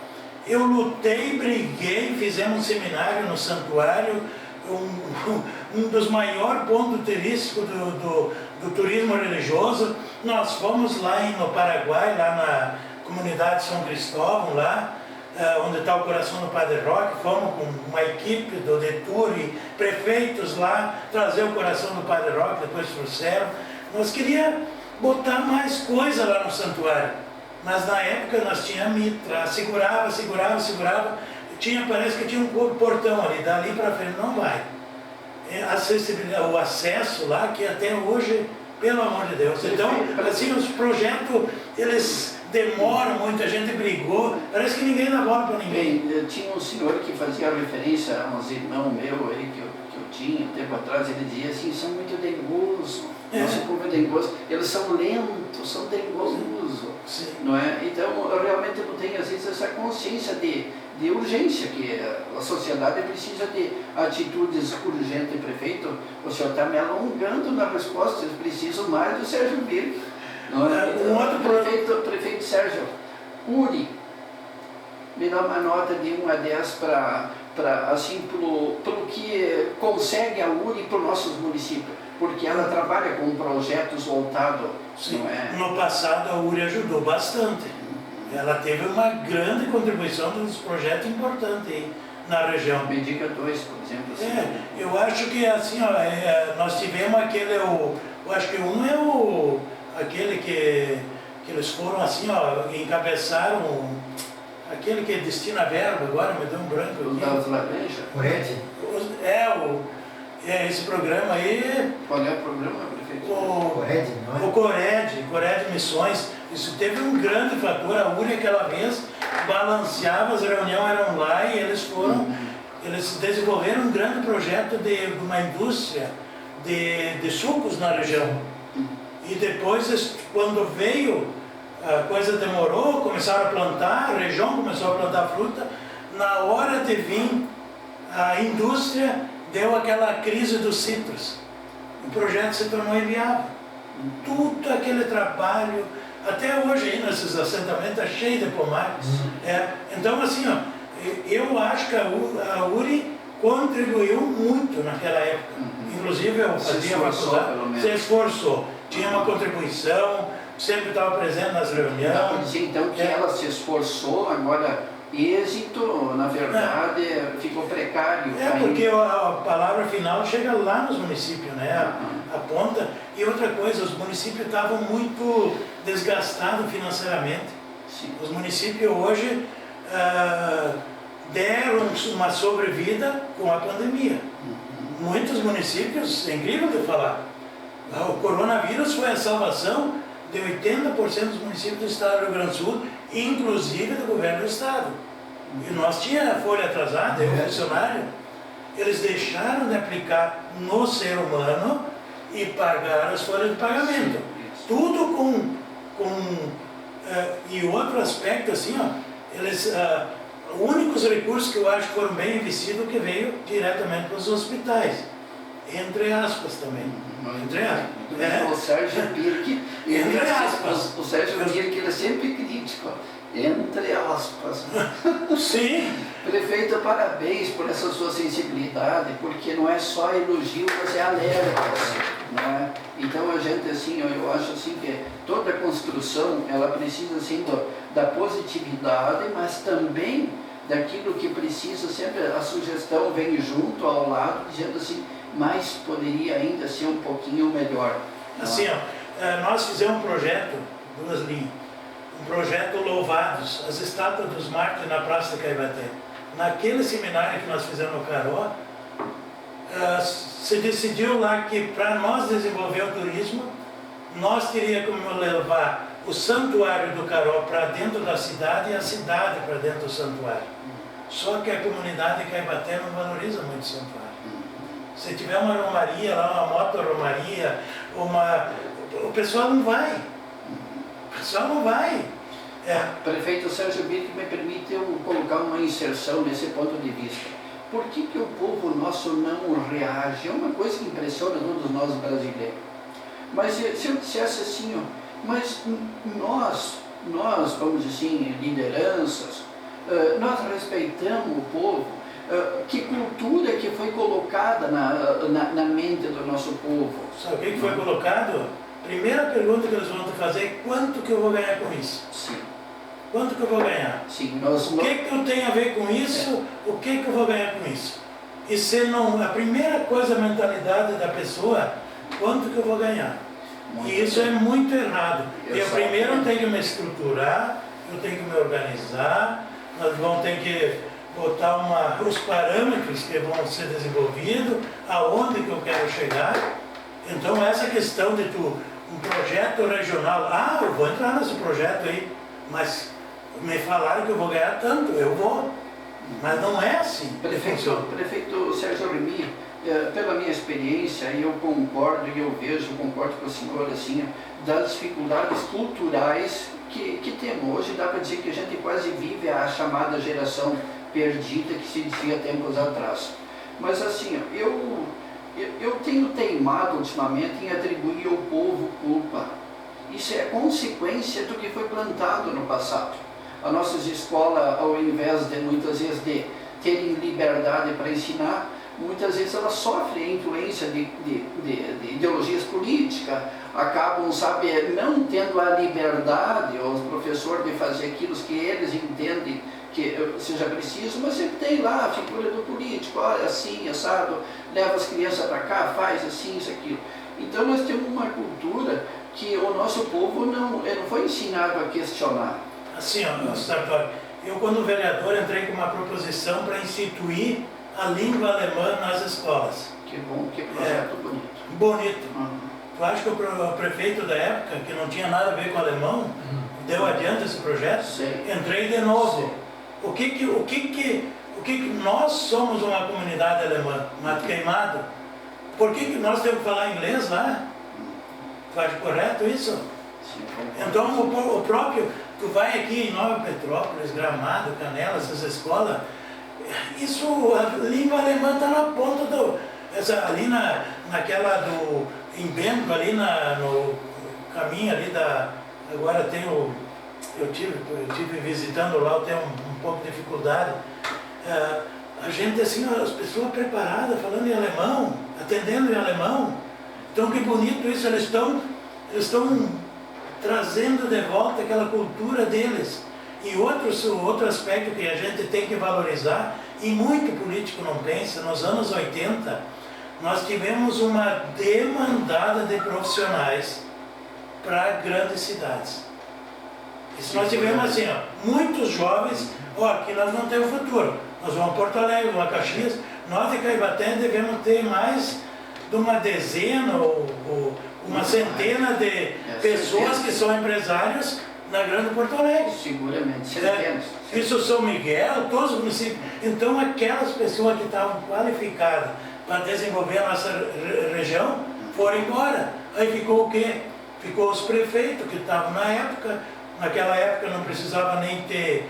A: Eu lutei, briguei, fizemos um seminário no santuário, um dos maiores pontos turísticos do turismo religioso. Nós fomos lá no Paraguai, lá na comunidade São Cristóvão, lá onde está o coração do Padre Roque, fomos com uma equipe do Detour e prefeitos lá, trazer o coração do Padre Roque, depois trouxeram. Nós queríamos botar mais coisa lá no santuário. Mas na época nós tínhamos mitra, segurava, parece que tinha um portão ali, dali para frente não vai. Acessibilidade, o acesso lá, que até hoje, pelo amor de Deus. Então, assim, os projetos, eles demoram muito, a gente brigou, parece que ninguém dá bola para ninguém.
B: Bem, tinha um senhor que fazia referência a uns irmãos meus aí, que eu tinha um tempo atrás, ele dizia assim, são muito dengosos. Nosso povo é dengoso, eles são lentos, são dengosos, não é? Então, eu realmente não tenho, às vezes, essa consciência de urgência, que a sociedade precisa de atitudes urgentes. Prefeito, o senhor está me alongando na resposta, eles precisam mais do Sérgio Birk, não é? Então, prefeito Sérgio, URI, me dá uma nota de 1 a 10 assim, pelo que consegue a URI para os nossos municípios. Porque ela trabalha com projetos voltados, não é?
A: No passado a URI ajudou bastante. Ela teve uma grande contribuição dos projetos importantes aí na região.
B: Me diga 2, por exemplo. Assim.
A: Eu acho que assim, ó, nós tivemos aquele, eu acho que um é aquele que eles foram assim, ó, encabeçaram, aquele que destina verba, agora me deu um branco aqui.
B: O das laranjas?
C: Correte?
A: Esse programa aí...
B: Qual é o programa, prefeito?
C: Correde, não é?
A: O Corede Missões. Isso teve um grande fator. A URI aquela vez balanceava, as reuniões eram lá e eles desenvolveram um grande projeto de uma indústria de sucos na região. E depois, quando veio, a coisa demorou, começaram a plantar, a região começou a plantar fruta. Na hora de vir a indústria, deu aquela crise dos citros. O projeto se tornou inviável. Tudo aquele trabalho, até hoje aí nesses assentamentos está cheio de pomares. Então assim, ó, eu acho que a URI contribuiu muito naquela época. Inclusive eu fazia faculdade, se esforçou, tinha uma contribuição, sempre estava presente nas reuniões.
B: Dá para dizer então que ela se esforçou, agora êxito, na verdade, ficou precário.
A: Porque a palavra final chega lá nos municípios, né? A ponta. E outra coisa, os municípios estavam muito desgastados financeiramente.
B: Sim.
A: Os municípios hoje, deram uma sobrevida com a pandemia. Muitos municípios, é incrível de falar, o coronavírus foi a salvação de 80% dos municípios do estado do Rio Grande do Sul, inclusive do governo do estado. E nós tínhamos folha atrasada, eu funcionário, eles deixaram de aplicar no ser humano e pagaram as folhas de pagamento. Tudo e outro aspecto assim, ó, eles, únicos recursos que eu acho que foram bem investidos que veio diretamente para os hospitais, entre aspas também. Entre aspas.
B: O Sérgio Birk,
A: entre aspas.
B: O Sérgio Birk, ele é sempre crítico, entre aspas.
A: Sim.
B: Prefeito, parabéns por essa sua sensibilidade, porque não é só elogio, mas é alerta, né? Então a gente, assim, eu acho assim que toda construção, ela precisa assim da positividade, mas também daquilo que precisa, sempre a sugestão vem junto, ao lado, dizendo assim, mas poderia ainda ser um pouquinho melhor.
A: Assim, ó, nós fizemos um projeto, duas linhas, um projeto Louvados, as estátuas dos mártires na Praça de Caibaté. Naquele seminário que nós fizemos no Caró, se decidiu lá que para nós desenvolver o turismo, nós teríamos como levar o santuário do Caró para dentro da cidade e a cidade para dentro do santuário. Só que a comunidade de Caibaté não valoriza muito o santuário. Se tiver uma romaria lá, uma moto-romaria, o pessoal não vai. O pessoal não vai.
B: Prefeito Sérgio Birk, me permite eu colocar uma inserção nesse ponto de vista. Por que o povo nosso não reage? É uma coisa que impressiona todos nós brasileiros. Mas se eu dissesse assim, ó, mas nós, vamos dizer assim, lideranças, nós respeitamos o povo, que cultura que foi colocada na mente do nosso povo?
A: Sabe o que foi colocado? Primeira pergunta que eles vão te fazer é quanto que eu vou ganhar com isso?
B: Sim.
A: Quanto que eu vou ganhar?
B: Sim,
A: o que eu tenho a ver com isso? O que eu vou ganhar com isso? E se não, a primeira coisa, a mentalidade da pessoa, quanto que eu vou ganhar? E isso é muito errado. Eu primeiro tenho que me estruturar, eu tenho que me organizar, nós vamos ter que botar os parâmetros que vão ser desenvolvidos, aonde que eu quero chegar. Então essa questão de um projeto regional, eu vou entrar nesse projeto aí, mas me falaram que eu vou ganhar tanto, eu vou. Mas não é assim.
B: Prefeito Sérgio Remy, pela minha experiência, eu concordo e eu concordo com o senhor, assim, das dificuldades culturais que temos. Hoje dá para dizer que a gente quase vive a chamada geração perdida que se dizia tempos atrás. Mas assim, eu tenho teimado ultimamente em atribuir ao povo culpa. Isso é consequência do que foi plantado no passado. As nossas escolas, ao invés de muitas vezes de terem liberdade para ensinar, muitas vezes elas sofrem a influência de ideologias políticas, acabam, não tendo a liberdade, os professores, de fazer aquilo que eles entendem que seja preciso, mas sempre tem lá a figura do político, olha assim, assado, leva as crianças para cá, faz assim, isso, aquilo. Então nós temos uma cultura que o nosso povo não foi ensinado a questionar.
A: Assim, Sartori, eu quando vereador entrei com uma proposição para instituir a língua alemã nas escolas.
B: Que bom, que projeto bonito.
A: Bonito. Tu acha que o prefeito da época, que não tinha nada a ver com alemão, deu adiante esse projeto?
B: Sim.
A: Entrei de novo.
B: Sim.
A: O que nós somos uma comunidade alemã, Mato Queimado? Por que nós temos que falar inglês lá? Tu acha correto isso?
B: Sim.
A: Então o próprio, tu vai aqui em Nova Petrópolis, Gramado, Canela, essas escolas, a língua alemã está na ponta ali naquela do Imbembo, ali no caminho ali agora tem eu tive visitando lá, eu tenho um pouco de dificuldade. A gente assim, as pessoas preparadas, falando em alemão, atendendo em alemão. Então que bonito isso, eles estão trazendo de volta aquela cultura deles. E outro aspecto que a gente tem que valorizar, e muito político não pensa, nos anos 80, nós tivemos uma demandada de profissionais para grandes cidades. Isso nós tivemos assim, muitos jovens, aqui nós não temos futuro, Nós vamos a Porto Alegre, vamos a Caxias. Nós de Caibaté devemos ter mais de uma dezena ou uma centena de pessoas que são empresários na Grande Porto Alegre.
B: Seguramente, centenas.
A: Isso São Miguel, todos os municípios. Então aquelas pessoas que estavam qualificadas para desenvolver a nossa região foram embora. Aí ficou o quê? Ficou os prefeitos que estavam na época. Naquela época não precisava nem ter,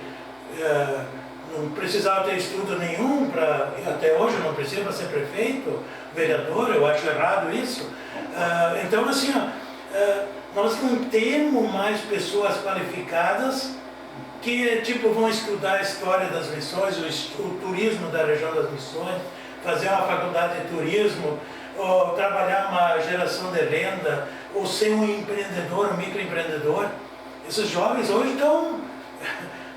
A: não precisava ter estudo nenhum, até hoje não precisa para ser prefeito, vereador, eu acho errado isso. Então assim, nós não temos mais pessoas qualificadas que tipo vão estudar a história das missões, o turismo da região das missões, fazer uma faculdade de turismo, ou trabalhar uma geração de renda, ou ser um empreendedor, um microempreendedor. Esses jovens hoje estão,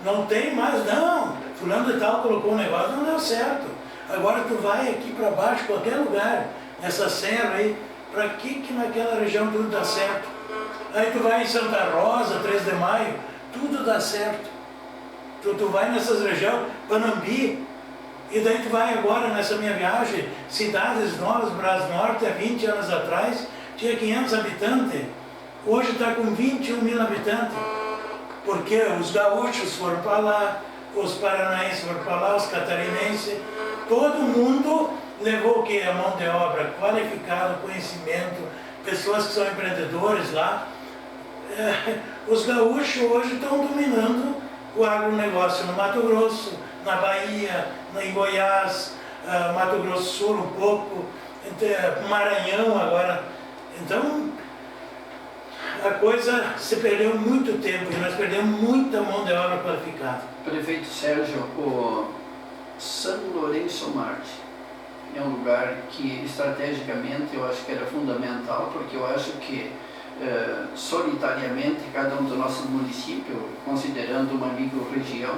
A: não tem mais, não, fulano de tal colocou um negócio, não deu certo. Agora tu vai aqui para baixo, qualquer lugar, nessa serra aí, para que naquela região tudo dá certo? Aí tu vai em Santa Rosa, 3 de Maio, tudo dá certo. Tu vai nessas regiões, Panambi, e daí tu vai agora nessa minha viagem, cidades novas, Brás Norte, há 20 anos atrás, tinha 500 habitantes, hoje está com 21 mil habitantes, porque os gaúchos foram para lá, os paranaenses foram para lá, os catarinenses, todo mundo levou o quê? A mão de obra qualificada, conhecimento, pessoas que são empreendedores lá. Os gaúchos hoje estão dominando o agronegócio no Mato Grosso, na Bahia, em Goiás, Mato Grosso do Sul um pouco, Maranhão agora. Então, a coisa se perdeu muito tempo e nós perdemos muita mão de obra qualificada.
B: Prefeito Sérgio, o São Lourenço Marte é um lugar que estrategicamente eu acho que era fundamental, porque eu acho que solitariamente cada um dos nossos municípios, considerando uma micro-região,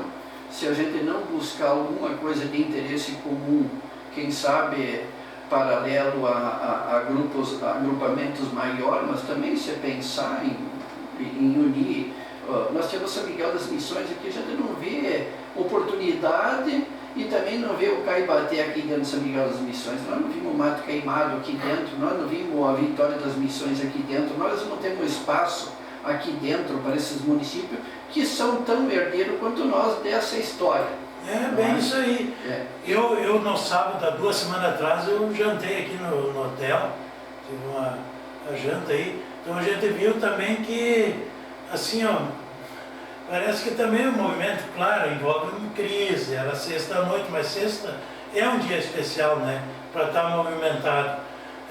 B: se a gente não buscar alguma coisa de interesse comum, quem sabe paralelo a agrupamentos maiores, mas também se pensar em unir. Nós temos São Miguel das Missões aqui, a gente não vê oportunidade e também não vê o Caibaté aqui dentro de São Miguel das Missões. Nós não vimos o Mato Queimado aqui dentro, nós não vimos a Vitória das Missões aqui dentro, nós não temos espaço aqui dentro para esses municípios que são tão herdeiros quanto nós dessa história.
A: É bem isso aí. Eu no sábado, há 2 semanas atrás, eu jantei aqui no hotel, tive uma janta aí, então a gente viu também que, assim, ó, parece que também o movimento, claro, envolve uma crise, era sexta-noite, mas sexta é um dia especial, né, para estar movimentado.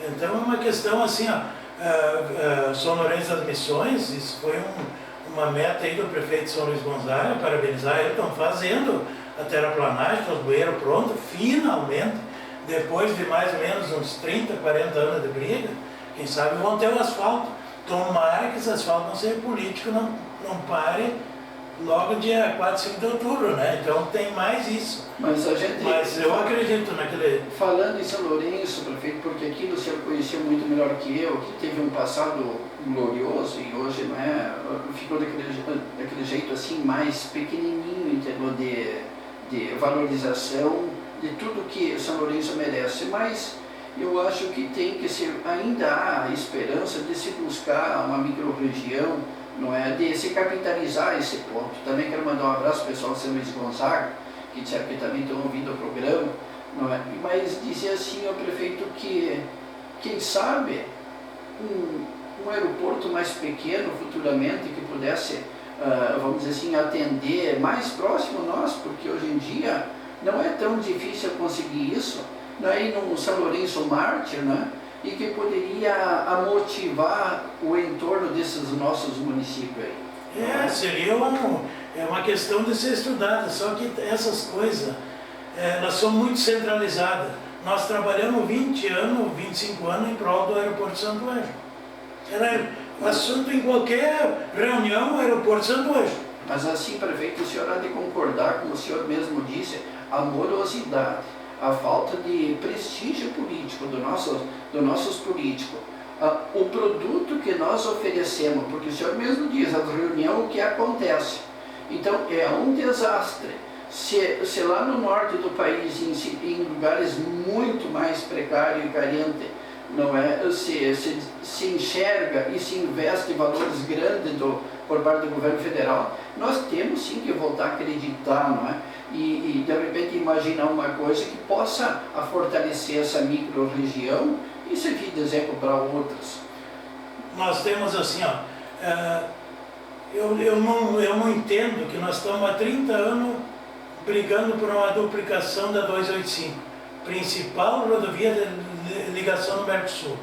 A: Então é uma questão assim, ó, São Lourenço das Missões, isso foi uma meta aí do prefeito de São Luís Gonzaga, parabenizar ele, estão fazendo a terraplanagem, os bueiros prontos, finalmente, depois de mais ou menos uns 30, 40 anos de briga, quem sabe vão ter o asfalto. Tomara que esse asfalto não seja político, não pare logo dia 4, 5 de outubro, né? Então tem mais isso.
B: Mas
A: eu acredito naquele...
B: Falando em São Lourenço, prefeito, porque aquilo o senhor conhecia muito melhor que eu, que teve um passado glorioso e hoje não é, ficou daquele jeito assim mais pequenininho em termos de valorização de tudo que São Lourenço merece, mas eu acho que tem que ser, ainda há esperança de se buscar uma micro-região, não é, de se capitalizar esse ponto. Também quero mandar um abraço ao pessoal de São Luís Gonzaga, que disseram que também estão ouvindo o programa, não é? Mas dizer assim ao prefeito que, quem sabe, um aeroporto mais pequeno futuramente que pudesse, vamos dizer assim, atender mais próximo a nós, porque hoje em dia não é tão difícil conseguir isso, daí no São Lourenço Mártir, né? E que poderia motivar o entorno desses nossos municípios aí.
A: Seria uma questão de ser estudada, só que essas coisas, elas são muito centralizadas. Nós trabalhamos 20 anos, 25 anos em prol do aeroporto de Santo Ângelo. Era assunto em qualquer reunião, aeroporto de Santo Ângelo.
B: Mas assim, prefeito, o senhor há de concordar, como o senhor mesmo disse, a morosidade, a falta de prestígio político dos nossos políticos, o produto que nós oferecemos, porque o senhor mesmo diz, a reunião, o que acontece. Então é um desastre. Se lá no norte do país, em lugares muito mais precários e carentes, não é, se enxerga e se investe valores grandes por parte do governo federal, nós temos sim que voltar a acreditar, não é? E de repente imaginar uma coisa que possa fortalecer essa micro-região e servir de exemplo para outras.
A: Nós temos assim, ó, eu não entendo que nós estamos há 30 anos brigando por uma duplicação da 285, principal rodovia de ligação no Mercosul.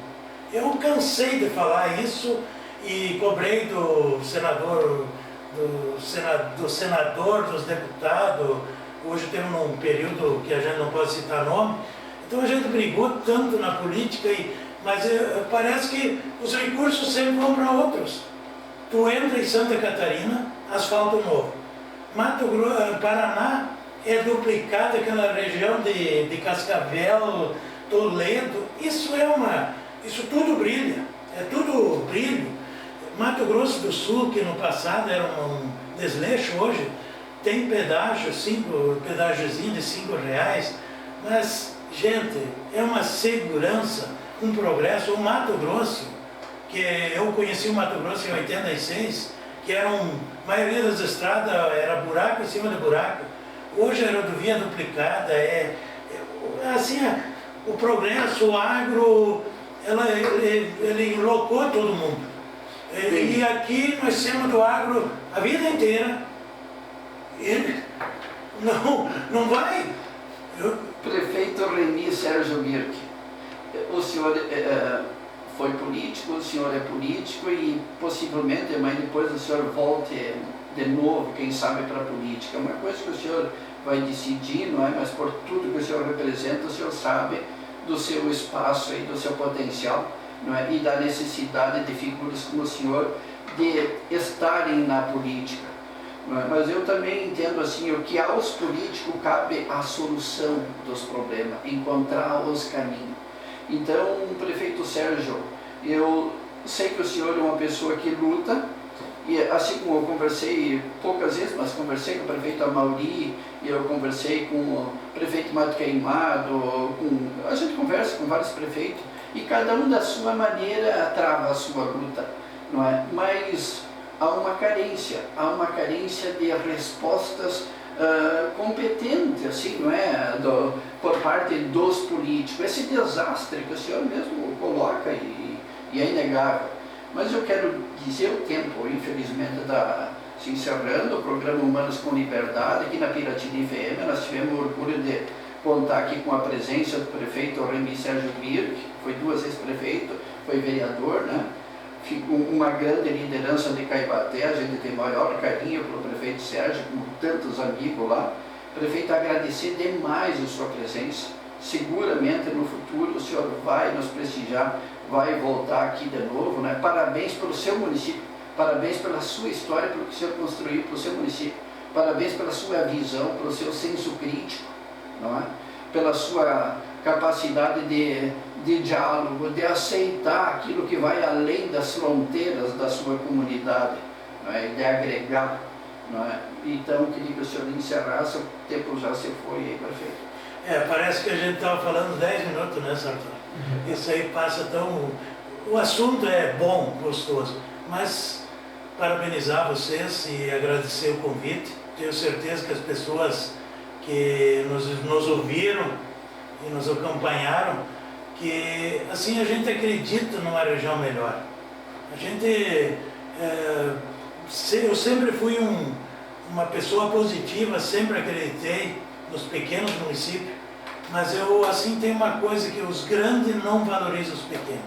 A: Eu cansei de falar isso e cobrei do senador, dos deputados. Hoje temos um período que a gente não pode citar nome, então a gente brigou tanto na política, mas parece que os recursos sempre vão para outros. Tu entra em Santa Catarina, asfalto novo. Mato Grosso, Paraná é duplicado, aquela região de Cascavel, Toledo, isso tudo brilha, é tudo brilho. Mato Grosso do Sul, que no passado era um desleixo, hoje tem pedágio, pedágiozinho de R$5, mas, gente, é uma segurança, um progresso. O Mato Grosso, que eu conheci o Mato Grosso em 86, que a maioria das estradas era buraco em cima de buraco. Hoje a rodovia duplicada, assim, o progresso, o agro, ele enloucou todo mundo. E aqui nós temos do agro a vida inteira. Ele não vai.
B: Prefeito Remy Sérgio Birk, o senhor foi político, o senhor é político e possivelmente, mas depois o senhor volte de novo, quem sabe, para a política. Uma coisa que o senhor vai decidir, não é? Mas por tudo que o senhor representa, o senhor sabe do seu espaço e do seu potencial, não é? E da necessidade de figuras como o senhor de estarem na política. Não é? Mas eu também entendo assim, o que aos políticos cabe a solução dos problemas, encontrar os caminhos. Então, prefeito Sérgio, eu sei que o senhor é uma pessoa que luta, e assim como eu conversei poucas vezes, mas conversei com o prefeito Amauri, e eu conversei com o prefeito Mato Queimado, a gente conversa com vários prefeitos, e cada um da sua maneira trava a sua luta, não é? Mas há uma carência de respostas competentes, assim, não é? Por parte dos políticos. Esse desastre que o senhor mesmo coloca e é inegável. Mas eu quero dizer, o tempo, infelizmente, está se encerrando. O programa Humanos com Liberdade, aqui na Piratini FM, nós tivemos o orgulho de contar aqui com a presença do prefeito Remy Sérgio Birk, que foi 2 vezes prefeito, foi vereador, né? Uma grande liderança de Caibaté, a gente tem maior carinho pelo prefeito Sérgio, com tantos amigos lá. Prefeito, agradecer demais a sua presença. Seguramente no futuro o senhor vai nos prestigiar, vai voltar aqui de novo, né? Parabéns pelo seu município, parabéns pela sua história, pelo que o senhor construiu para o seu município, parabéns pela sua visão, pelo seu senso crítico, não é? Pela sua capacidade de diálogo, de aceitar aquilo que vai além das fronteiras da sua comunidade, não é? De agregar, não é? Então, queria que o senhor encerrasse, o tempo já se foi aí, prefeito.
A: Parece que a gente estava falando 10 minutos, né, Sartor? Isso aí passa tão... O assunto é bom, gostoso, mas parabenizar vocês e agradecer o convite. Tenho certeza que as pessoas que nos ouviram e nos acompanharam, que assim a gente acredita numa região melhor. A gente... eu sempre fui uma pessoa positiva, sempre acreditei nos pequenos municípios, mas eu assim tenho uma coisa que os grandes não valorizam os pequenos.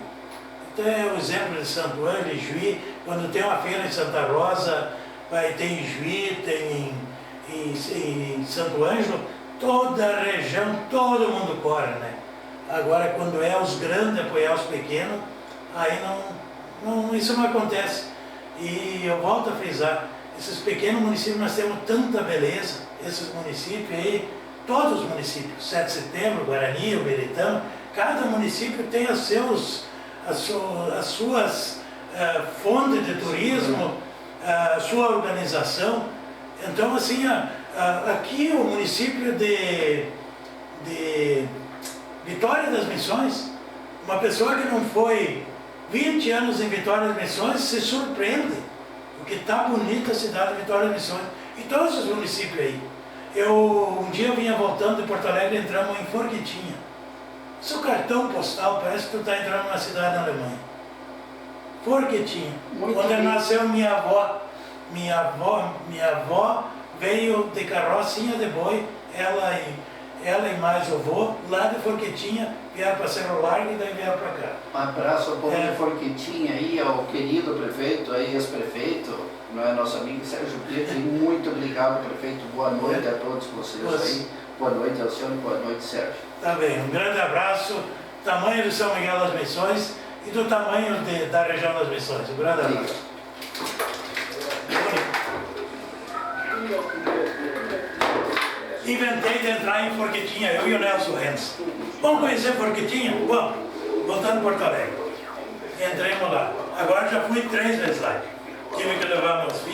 A: Então é o exemplo de Santo Ângelo, Juí, quando tem uma feira em Santa Rosa, vai ter em Juí, tem em Santo Ângelo, toda a região, todo mundo corre, né? Agora quando é os grandes apoiar os pequenos, aí isso não acontece. E eu volto a frisar, esses pequenos municípios nós temos tanta beleza, esses municípios aí, todos os municípios, 7 de Setembro, Guarani, Ubiretama, cada município tem as suas fontes de turismo, a sua organização. Então, assim, Aqui o município de Vitória das Missões, uma pessoa que não foi 20 anos em Vitória das Missões se surpreende, porque está bonita a cidade de Vitória das Missões e todos os municípios aí. Um dia eu vinha voltando de Porto Alegre, entramos em Forquitinha. Seu cartão postal parece que tu está entrando numa cidade na Alemanha. Forquitinha, onde nasceu minha avó. Minha avó veio de carrocinha de boi, ela e mais o avô, lá de Forquitinha, vieram para Cerro Largo e daí vieram para cá.
B: Um abraço ao povo de Forquitinha aí, ao querido prefeito, aí, ex-prefeito, não é nosso amigo Sérgio Pietri. Muito obrigado, prefeito. Boa noite a todos vocês aí. Boa noite, Alcione. Boa noite, Sérgio.
A: Tá bem, um grande abraço, tamanho do São Miguel das Missões e do tamanho da região das Missões. Um grande abraço. Inventei de entrar em Forquitinha, eu e o Nelson Renz. Vamos conhecer Forquitinha? Vamos, voltando a Porto Alegre. Entremos lá. Agora já fui 3 vezes lá. Tive que levar meus filhos.